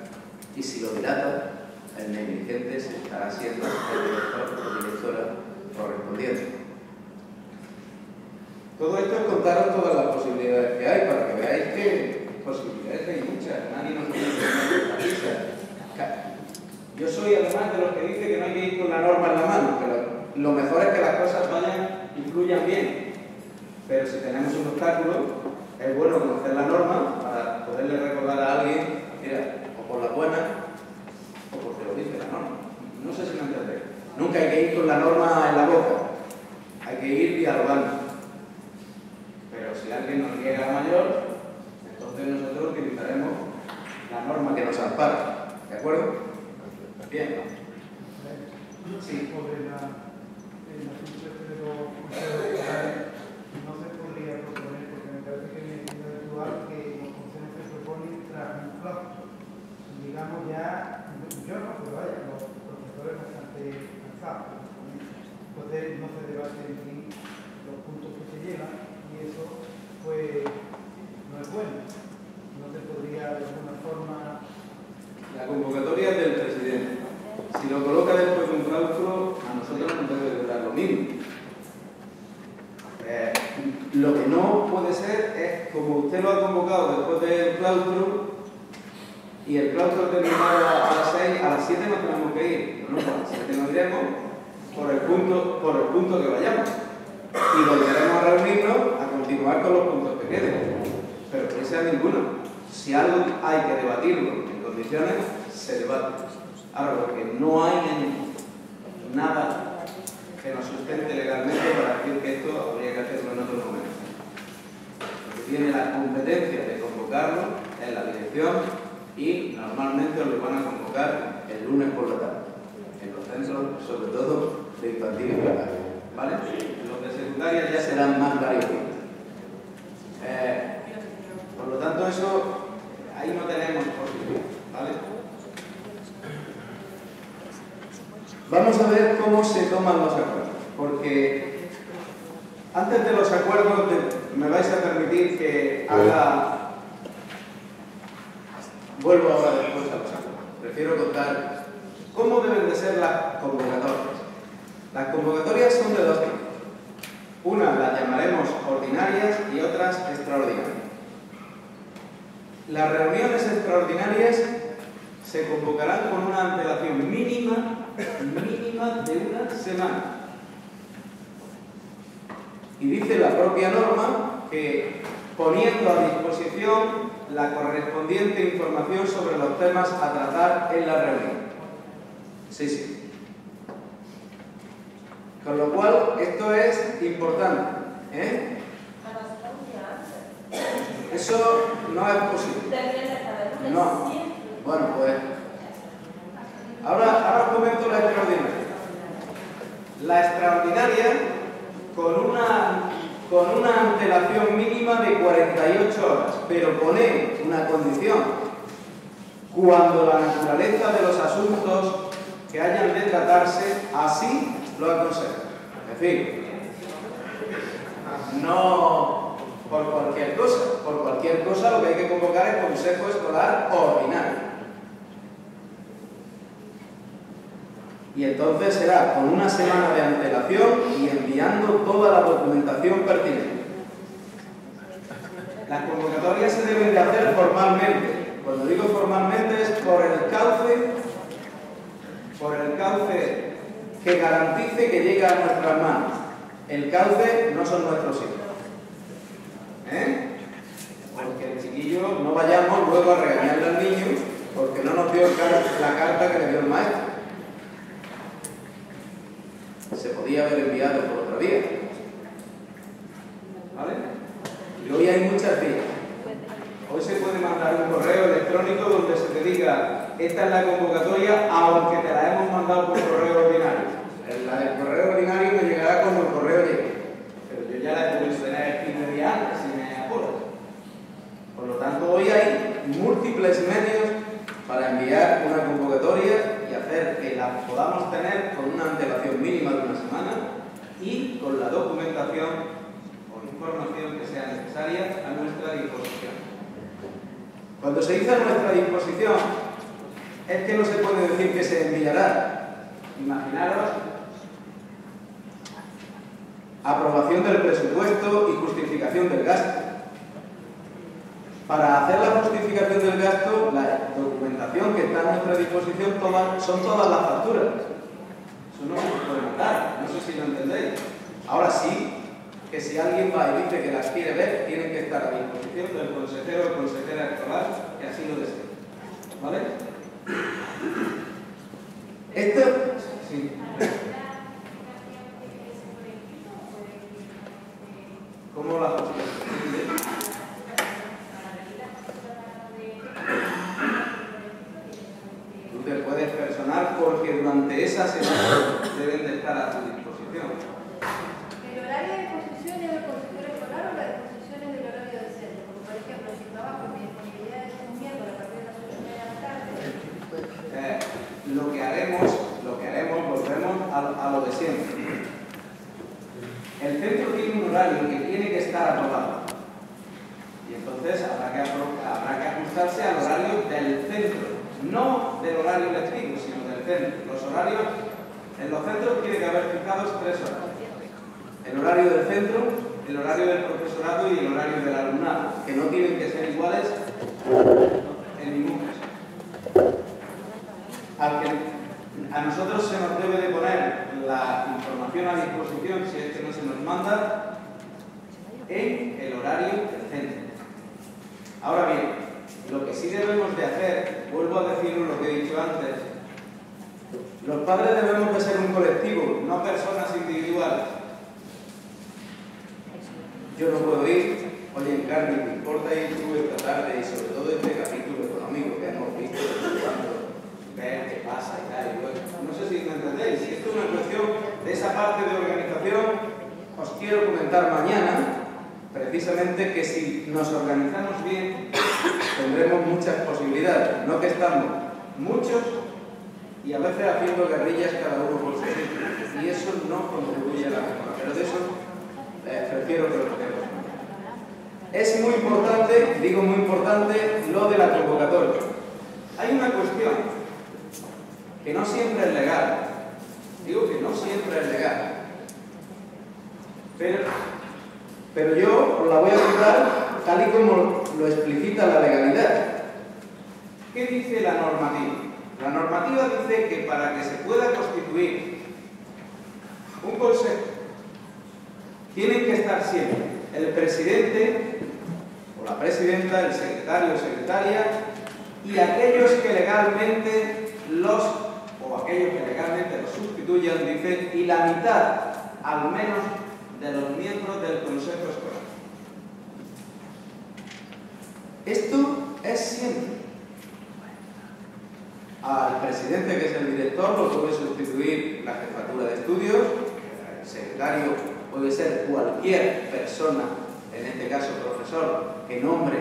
Y si lo dilata, el negligente se estará siendo el director o directora correspondiente. Todo esto es contaros todas las posibilidades que hay, para que veáis que posibilidades hay muchas. Nadie nos tiene que dar prisa. Yo soy además de los que dice que no hay que ir con la norma en la mano, pero lo mejor es que las cosas fluyan bien. Pero si tenemos un obstáculo, es bueno conocer la norma para poderle recordar a alguien, mira, o por la buena, o porque lo dice la norma. No sé si me entendéis. Nunca hay que ir con la norma en la boca. Hay que ir dialogando. Pero si alguien nos niega a mayor, entonces nosotros utilizaremos la norma que nos ampara. ¿De acuerdo? Bien. Sí. Sobre la ficha de los consejos escolares, no se podría proponer, porque me parece que es habitual que los consejos se proponen tras un claustro. Digamos ya, yo no, pero vaya, los profesores bastante cansados. Entonces no se debate en fin los puntos que se llevan y eso pues no es bueno. No se podría de alguna forma... La convocatoria es del presidente. Si lo coloca después de un claustro, a nosotros nos debe durar lo mismo. Lo que no puede ser es, como usted lo ha convocado después del claustro, y el claustro ha terminado a las 6, a las 7 nos tenemos que ir. No, a las 7 nos iremos por el punto que vayamos. Y volveremos a reunirnos a continuar con los puntos que queden. Pero que sea ninguno. Si algo hay que debatirlo en condiciones, se debate. Ahora, lo que no hay es nada que nos sustente legalmente para decir que esto habría que hacerlo en otro momento. Lo que tiene la competencia de convocarlo es la dirección y normalmente lo van a convocar el lunes por la tarde, en los centros, sobre todo de infantil y primaria. ¿Vale? Los de secundaria ya serán más varios. Por lo tanto, eso ahí no tenemos posibilidad. ¿Vale? Vamos a ver cómo se toman los acuerdos, porque antes de los acuerdos me vais a permitir que haga... Vuelvo ahora después al prefiero contar cómo deben de ser las convocatorias. Las convocatorias son de dos tipos. Una las llamaremos ordinarias y otras extraordinarias. Las reuniones extraordinarias se convocarán con una antelación mínima de una semana. Y dice la propia norma que poniendo a disposición la correspondiente información sobre los temas a tratar en la reunión. Sí, sí. Con lo cual, esto es importante. Eso no es posible. No. Bueno, pues... Ahora os comento la extraordinaria. La extraordinaria, con una antelación mínima de 48 horas, pero pone una condición: cuando la naturaleza de los asuntos que hayan de tratarse así lo aconseja. Es decir, no por cualquier cosa. Por cualquier cosa lo que hay que convocar es consejo escolar ordinario. Y entonces será con una semana de antelación y enviando toda la documentación pertinente. Las convocatorias se deben de hacer formalmente. Cuando digo formalmente es por el cauce que garantice que llegue a nuestras manos. El cauce no son nuestros hijos. Porque el chiquillo no vayamos luego a regañarle al niño porque no nos dio la carta que le dio el maestro. Se podía haber enviado por otra vía. ¿Vale? Y hoy hay muchas vías. Hoy se puede mandar un correo electrónico donde se te diga: esta es la convocatoria, aunque te la hemos mandado por correo ordinario. La del correo ordinario me llegará como el correo llegue. Pero yo ya la he podido tener 15 días antes, si me apuro. Por lo tanto, hoy hay múltiples medios para enviar una convocatoria y hacer que la podamos tener con una antelación mínima de una semana y con la documentación o información que sea necesaria a nuestra disposición. Cuando se dice a nuestra disposición, es que no se puede decir que se enviará. Imaginaros aprobación del presupuesto y justificación del gasto. Para hacer la justificación del gasto, la documentación que está a nuestra disposición son todas las facturas. Eso no se puede mandar, no sé si lo entendéis. Ahora sí, que si alguien va y dice que las quiere ver, tienen que estar a disposición del consejero o consejera escolar que así lo desee. ¿Vale? Esto... Sí. ¿Cómo la justificación? Tú te puedes personar porque durante esa semana deben de estar a tu disposición. ¿El horario de exposición es del consejero escolar o las exposiciones del horario del centro? Porque, por ejemplo, si trabajo mi disponibilidad es un miércoles a partir de las 8:30 de la tarde. Lo que haremos, volvemos a lo de siempre. El centro tiene un horario que tiene que estar aprobado. Y entonces habrá que ajustarse al horario del centro. No del horario lectivo, sino del centro. Los horarios, en los centros tiene que haber fijados 3 horarios. El horario del centro, el horario del profesorado y el horario del alumnado, que no tienen que ser iguales en ningún caso. A nosotros se nos debe de poner la información a disposición, si es que no se nos manda, en el horario del centro. Ahora bien, lo que sí debemos de hacer, vuelvo a decir lo que he dicho antes, los padres debemos de ser un colectivo, no personas individuales. Yo no puedo ir, oye, Encarni, ¿te importa ir tú esta tarde? Y sobre todo este capítulo económico que hemos visto, ver qué pasa y tal. No sé si me entendéis. Si esto es una cuestión de esa parte de organización, os quiero comentar mañana, precisamente, que si nos organizamos bien, tendremos muchas posibilidades. No que estamos muchos y a veces haciendo guerrillas cada uno por sí. Y eso no contribuye a la mejora. Pero de eso prefiero que lo toquemos. Es muy importante, digo muy importante, lo de la convocatoria. Hay una cuestión. que no siempre es legal. Digo que no siempre es legal. Pero yo os la voy a contar tal y como lo explicita la legalidad. ¿Qué dice la normativa? La normativa dice que para que se pueda constituir un consejo, tienen que estar siempre el presidente o la presidenta, el secretario o secretaria y aquellos que legalmente los sustituyan, dice, y la mitad, al menos, de los miembros del consejo escolar. Esto es siempre. Al presidente, que es el director, lo puede sustituir la jefatura de estudios, el secretario puede ser cualquier persona, en este caso profesor, que nombre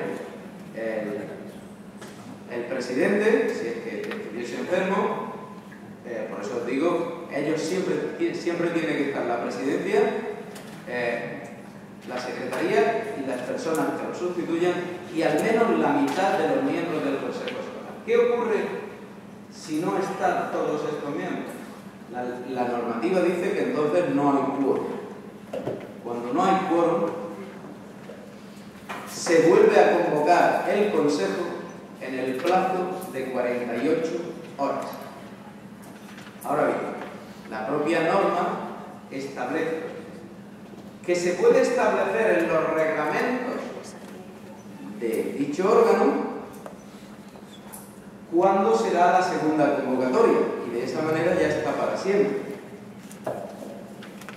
el presidente, si es que estuviese enfermo. Por eso os digo, ellos siempre tiene que estar la presidencia, la secretaría y las personas que lo sustituyan, y al menos la mitad de los miembros del consejo escolar. ¿Qué ocurre si no están todos estos miembros? La normativa dice que entonces no hay quórum. Cuando no hay quórum, se vuelve a convocar el consejo en el plazo de 48 horas. Ahora bien, la propia norma establece que se puede establecer en los reglamentos de dicho órgano cuándo será la segunda convocatoria, y de esa manera ya está para siempre.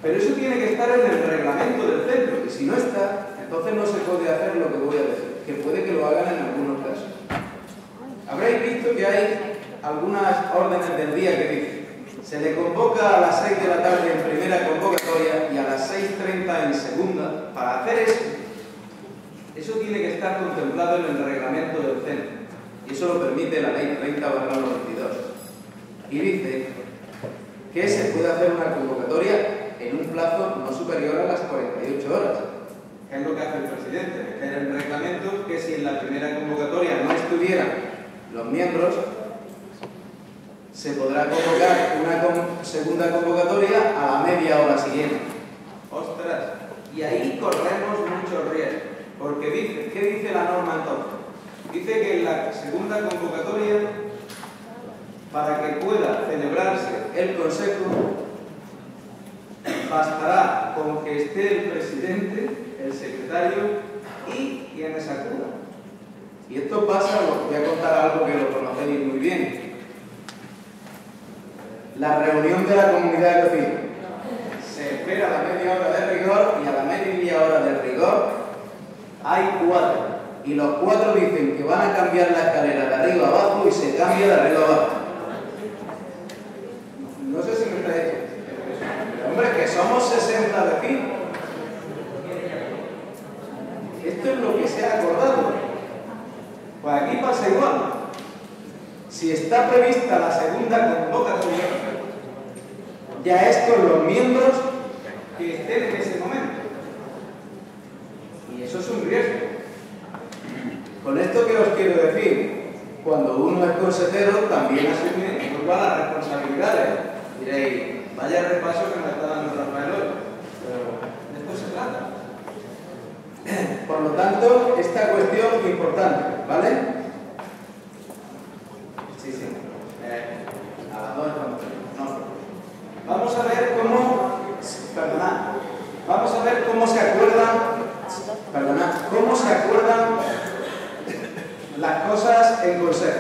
Pero eso tiene que estar en el reglamento del centro, y si no está, entonces no se puede hacer lo que voy a decir, que puede que lo hagan en algunos casos. Habréis visto que hay algunas órdenes del día que dicen: se le convoca a las 6 de la tarde en primera convocatoria y a las 6:30 en segunda. Para hacer eso tiene que estar contemplado en el reglamento del centro, y eso lo permite la ley 30/92. Y dice que se puede hacer una convocatoria en un plazo no superior a las 48 horas. ¿Qué es lo que hace el presidente? Meter en el reglamento que si en la primera convocatoria no estuvieran los miembros, se podrá convocar una segunda convocatoria a la media hora siguiente. ¡Ostras! Y ahí corremos muchos riesgos. Porque dice, ¿qué dice la norma entonces? Dice que en la segunda convocatoria, para que pueda celebrarse el consejo, bastará con que esté el presidente, el secretario y quienes acudan. Y esto pasa, os voy a contar algo que lo conocéis muy bien. La reunión de la comunidad de vecinos. Se espera a la media hora de rigor, y a la media hora de rigor hay 4. Y los 4 dicen que van a cambiar la escalera de arriba a abajo y se cambia de arriba a abajo. No sé si me estáis diciendo. Pero hombre, que somos 60 vecinos. Esto es lo que se ha acordado. Pues aquí pasa igual. Si está prevista la segunda convocatoria, ya es con los miembros que estén en ese momento. Y eso es un riesgo. Con esto, ¿qué os quiero decir? Cuando uno es consejero, también asume todas las responsabilidades. Diréis, vaya repaso que me está dando Rafael hoy. Pero de esto se trata. Por lo tanto, esta cuestión es importante, ¿vale? Sí. A las 2 estamos. No. Vamos a ver cómo... Perdonad. Vamos a ver cómo se acuerdan... Perdonad. Cómo se acuerdan las cosas en consejo.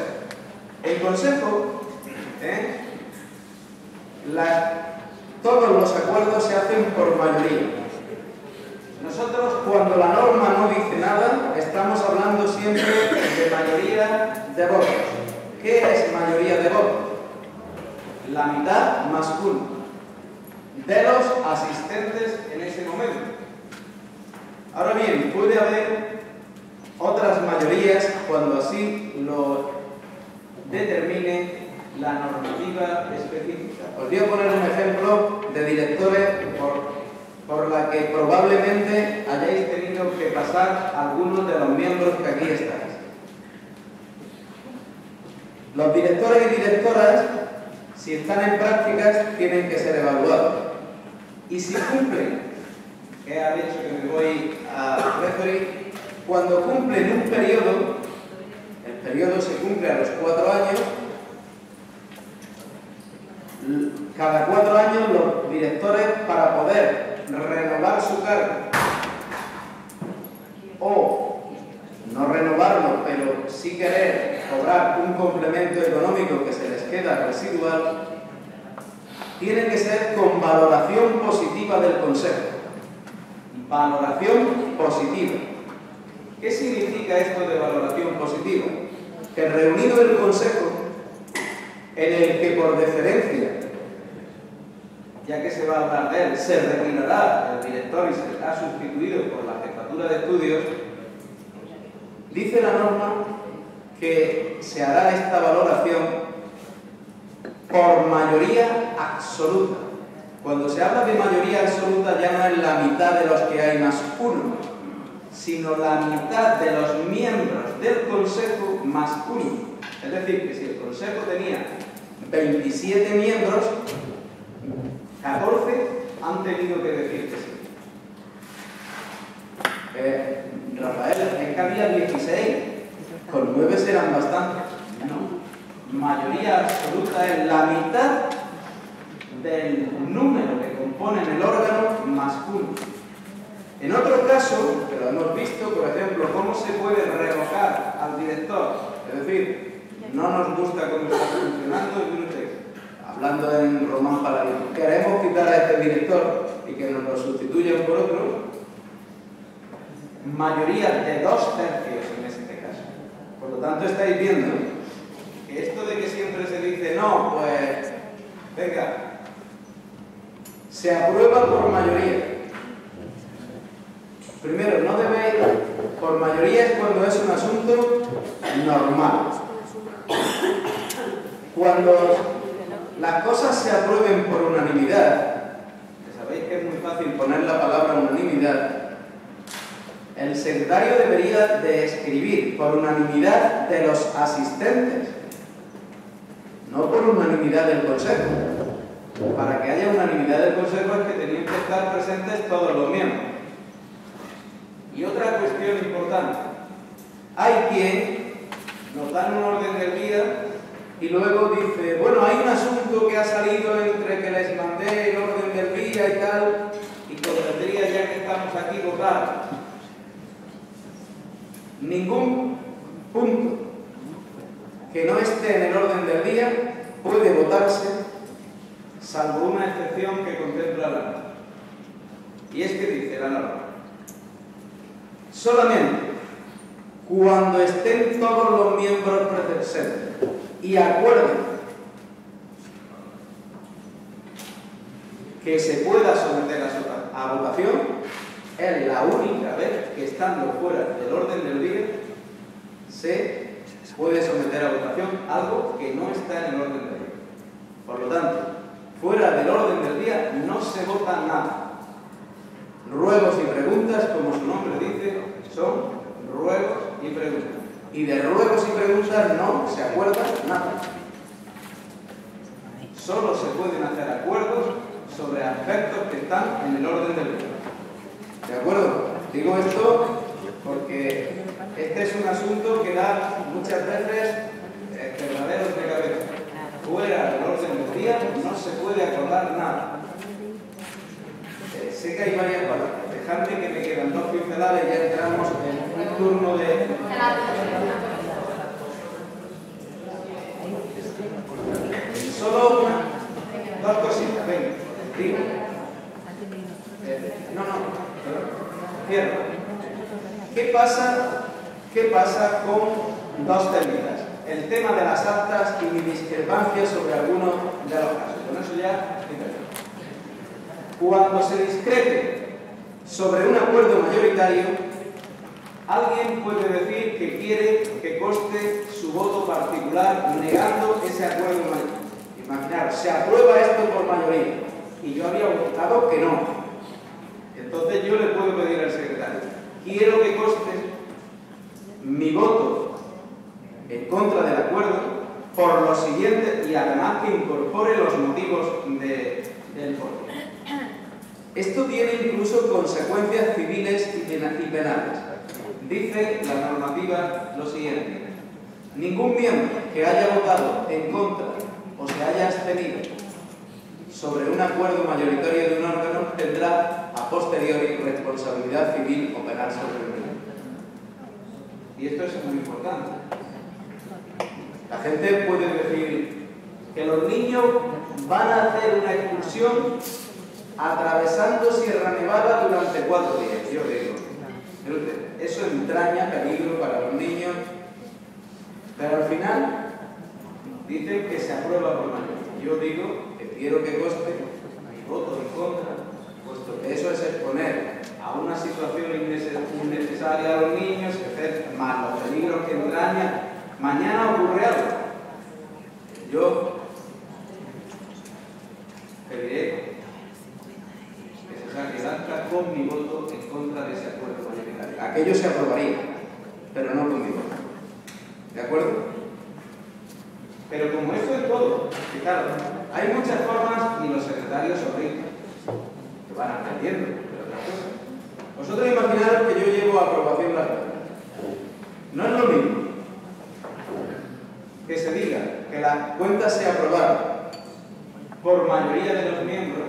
En consejo, todos los acuerdos se hacen por mayoría. Nosotros, cuando la norma no dice nada, estamos hablando siempre de mayoría de votos. ¿Qué es mayoría de votos? La mitad más 1 de los asistentes en ese momento. Ahora bien, puede haber otras mayorías cuando así lo determine la normativa específica. Os voy a poner un ejemplo de directores por la que probablemente hayáis tenido que pasar algunos de los miembros que aquí estáis. Los directores y directoras, Si están en prácticas, tienen que ser evaluados. Y si cumplen, que ha dicho que me voy a referir, cuando cumplen un periodo, el periodo se cumple a los 4 años, cada 4 años los directores, para poder renovar su cargo o no renovarlo, pero sí querer cobrar un complemento económico que se les queda residual, tiene que ser con valoración positiva del Consejo. Valoración positiva. ¿Qué significa esto de valoración positiva? Que reunido el Consejo, en el que por deferencia, ya que se va a hablar de él, se retirará el director y será sustituido por la jefatura de estudios, dice la norma que se hará esta valoración por mayoría absoluta. Cuando se habla de mayoría absoluta ya no es la mitad de los que hay más uno, sino la mitad de los miembros del Consejo más uno. Es decir, que si el Consejo tenía 27 miembros, 14 han tenido que decir que sí. Rafael, es que había 16, con 9 serán bastantes. No. Mayoría absoluta es la mitad del número que componen el órgano más uno. En otro caso, que lo hemos visto, por ejemplo, cómo se puede revocar al director. Es decir, no nos gusta cómo está funcionando el grupo. Hablando en Román Paladino, queremos quitar a este director y que nos lo sustituyan por otro, mayoría de 2 tercios en este caso. Por lo tanto, estáis viendo que esto de que siempre se dice no, pues venga, se aprueba por mayoría. Primero, no debéis, por mayoría es cuando es un asunto normal. Cuando las cosas se aprueben por unanimidad, que sabéis que es muy fácil poner la palabra unanimidad, el secretario debería de escribir por unanimidad de los asistentes, no por unanimidad del Consejo. Para que haya unanimidad del Consejo es que tenían que estar presentes todos los miembros. Y otra cuestión importante, hay quien nos dan un orden del día y luego dice, bueno, hay un asunto que ha salido entre que les mandé el orden del día y tal, y convendría, ya que estamos aquí, votar. Ningún punto que no esté en el orden del día puede votarse, salvo una excepción que contempla la norma. Y es que dice la norma, solamente cuando estén todos los miembros presentes y acuerden que se pueda someter a votación, es la única vez que estando fuera del orden del día se puede someter a votación algo que no está en el orden del día. Por lo tanto, fuera del orden del día no se vota nada. Ruegos y preguntas, como su nombre dice, son ruegos y preguntas. Y de ruegos y preguntas no se acuerda nada. Solo se pueden hacer acuerdos sobre aspectos que están en el orden del día. ¿De acuerdo? Digo esto porque este es un asunto que da muchas veces quebraderos de cabeza. Fuera del orden del día no se puede acordar nada. Sé que hay varias palabras. Dejadme que me quedan 2 pinceladas y ya entramos en un turno de... Solo 2 cositas, venga, digo. Cierro. ¿Qué pasa con 2 técnicas? El tema de las actas y mi discrepancia sobre algunos de los casos. Con eso ya... Cuando se discrepe sobre un acuerdo mayoritario, alguien puede decir que quiere que conste su voto particular negando ese acuerdo mayoritario. Imaginaros, se aprueba esto por mayoría y yo había votado que no. Entonces yo le puedo pedir al secretario, quiero que conste mi voto en contra del acuerdo por lo siguiente, y además que incorpore los motivos del porqué. Esto tiene incluso consecuencias civiles y penales. Dice la normativa lo siguiente: ningún miembro que haya votado en contra o se haya abstenido sobre un acuerdo mayoritario de un órgano tendrá a posteriori responsabilidad civil o penal sobre el mismo. Y esto es muy importante. La gente puede decir que los niños van a hacer una excursión atravesando Sierra Nevada durante 4 días. Yo digo, eso entraña peligro para los niños, pero al final dicen que se aprueba por mayoría. Yo digo que quiero que conste mi voto en contra, puesto que eso es exponer a una situación innecesaria a los niños, más los peligros que entraña. Mañana ocurre algo. Yo pediré que se saque el acta con mi voto en contra de ese acuerdo mayoritario. Aquello se aprobaría, pero no con mi voto. ¿De acuerdo? Pero como esto es todo, fijaros, hay muchas formas y los secretarios son que van aprendiendo de otras cosas. Vosotros imaginaros que yo llevo a aprobación la ley. No es lo mismo que se diga que las cuentas se aprobaron por mayoría de los miembros,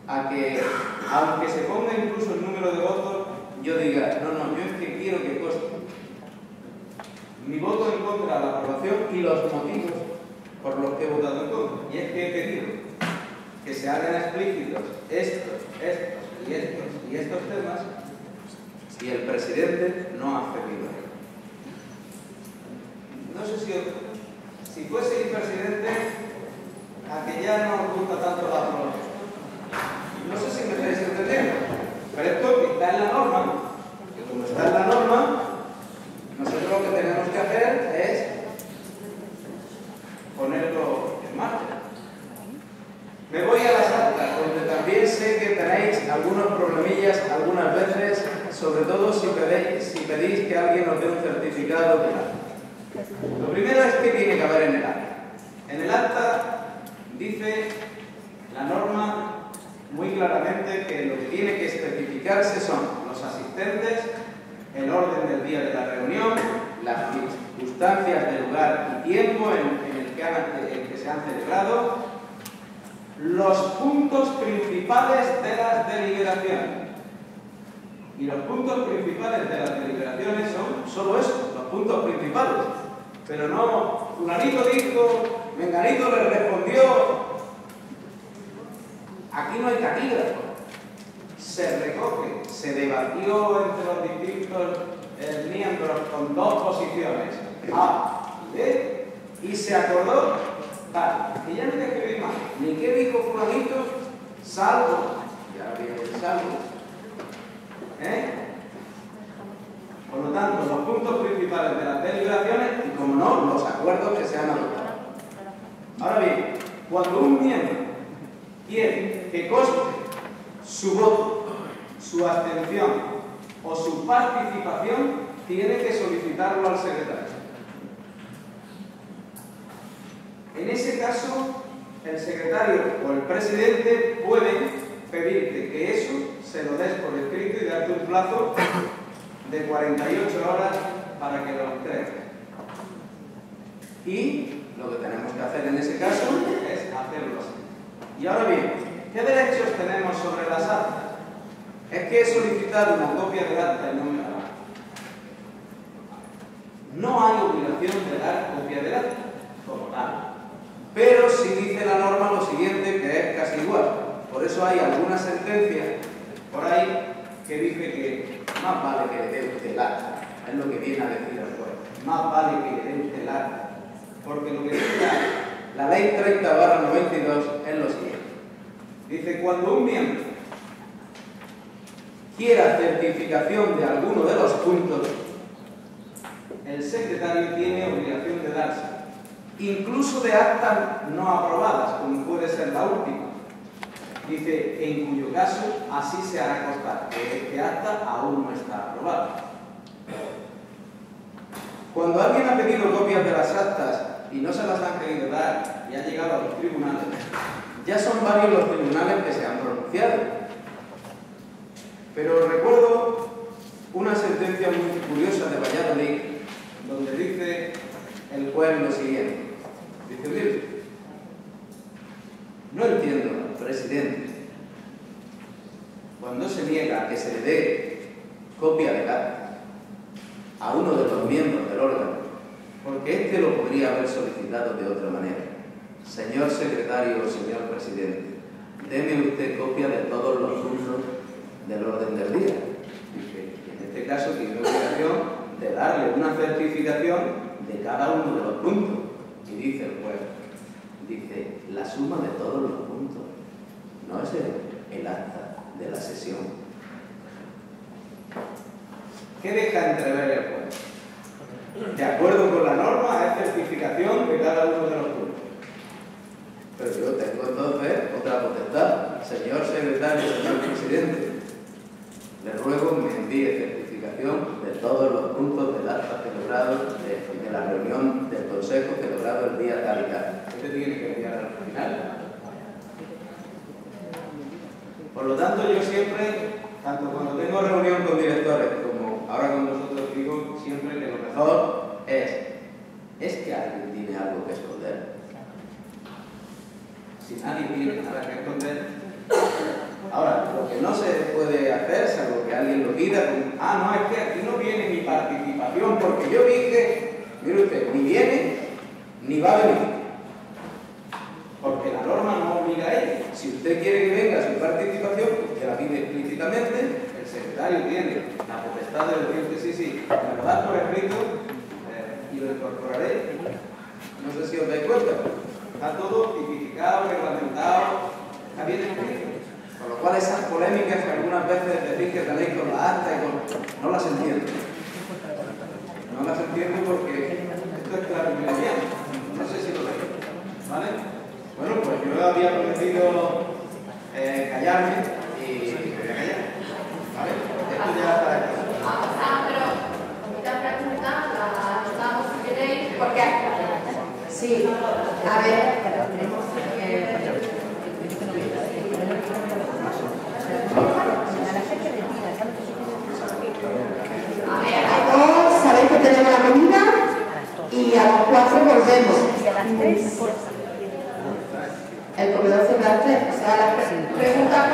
a que, aunque se ponga incluso el número de votos, yo diga, no, yo es que quiero que conste mi voto en contra de la aprobación y los motivos por los que he votado en contra. Y es que he pedido que se hagan explícitos estos y estos temas, y el presidente no ha cedido. No sé si fuese el presidente a que ya no os gusta tanto la aprobación. No sé si me estáis entendiendo, pero esto está en la norma, que como está en la norma, nosotros lo que tenemos que hacer es ponerlo en marcha. Me voy a las actas, donde también sé que tenéis algunos problemillas algunas veces, sobre todo si pedís que alguien os dé un certificado de acta. Lo primero es que tiene que haber en el acta. En el acta dice la norma muy claramente que lo que tiene que especificarse son los asistentes, el orden del día de la reunión, las circunstancias de lugar y tiempo en el que se han celebrado, los puntos principales de las deliberaciones. Y los puntos principales de las deliberaciones son solo eso, los puntos principales. Pero no, fulanito dijo, menganito le respondió. Aquí no hay taquígrafo. Se recoge, se debatió entre los distintos miembros con 2 posiciones, A y B, y se acordó, vale, y ya no hay que escribir más, ni qué dijo fulanito, salvo, ya viene el salvo, Por lo tanto, los puntos principales de las deliberaciones y, como no, los acuerdos que se han adoptado. Ahora bien, cuando un miembro quiere que conste su voto, su abstención o su participación, tiene que solicitarlo al secretario. En ese caso, el secretario o el presidente pueden pedirte que eso se lo des por escrito y darte un plazo de 48 horas para que lo entregues. Y lo que tenemos que hacer en ese caso es hacerlo así. Y ahora bien, ¿qué derechos tenemos sobre las actas? Es que he solicitado una copia del acta y no me la dan. No hay obligación de dar copia del acta, como tal. Pero sí dice la norma lo siguiente, que es casi igual. Por eso hay alguna sentencia por ahí que dice que más vale que le dé usted el acta. Es lo que viene a decir el juez. Más vale que le dé usted el acta. Porque lo que dice la ley 30/92 es lo siguiente. Dice, cuando un miembro quiera certificación de alguno de los puntos, el secretario tiene obligación de darse, incluso de actas no aprobadas, como puede ser la última. Dice, en cuyo caso así se hará constar que este acta aún no está aprobada. Cuando alguien ha pedido copias de las actas y no se las han querido dar y han llegado a los tribunales, ya son varios los tribunales que se han pronunciado. Pero recuerdo una sentencia muy curiosa de Valladolid, donde dice el juez lo siguiente. Dice, mire, no entiendo, presidente, cuando se niega a que se le dé copia de acta a uno de los miembros del órgano, porque éste lo podría haber solicitado de otra manera. Señor secretario o señor presidente, deme usted copia de todos los puntos del orden del día. Dice, en este caso tiene la obligación de darle una certificación de cada uno de los puntos. Y dice el juez, dice, la suma de todos los puntos, no es el acta de la sesión. ¿Qué deja entrever el juez? De acuerdo con la norma, es certificación de cada uno de los puntos. Pero yo tengo entonces otra potestad. Señor secretario, señor presidente, le ruego me envíe certificación de todos los puntos del acta celebrado de la reunión del Consejo celebrado el día tal y tal. Usted tiene que enviar al final. Por lo tanto, yo siempre, tanto cuando tengo reunión con directores como ahora con vosotros, digo siempre que lo mejor es que alguien tiene algo que esconder. Si nadie tiene nada que esconder. Ahora, lo que no se puede hacer, salvo que alguien lo pida, no, es que aquí no viene mi participación, porque yo dije, mire usted, ni viene, ni va a venir. Porque la norma no obliga a ello. Si usted quiere que venga su participación, usted la pide explícitamente, el secretario tiene la potestad de decir que sí, me lo das por escrito y lo incorporaré. No sé si os dais cuenta. Está todo tipificado, reglamentado, está bien escrito. Con lo cual esas polémicas que algunas veces decís que tenéis con la acta y no las entiendo. No las entiendo porque esto es claro y meridiano. No sé si lo veis. ¿Vale? Bueno, pues yo había prometido callarme y me voy a callar. ¿Vale? Esto ya está aquí. Pero esta pregunta la anotamos si queréis, porque sí, a ver, tenemos sabéis que tenemos la comida y a las 4 volvemos. El comedor se va a hacer, o sea, las preguntas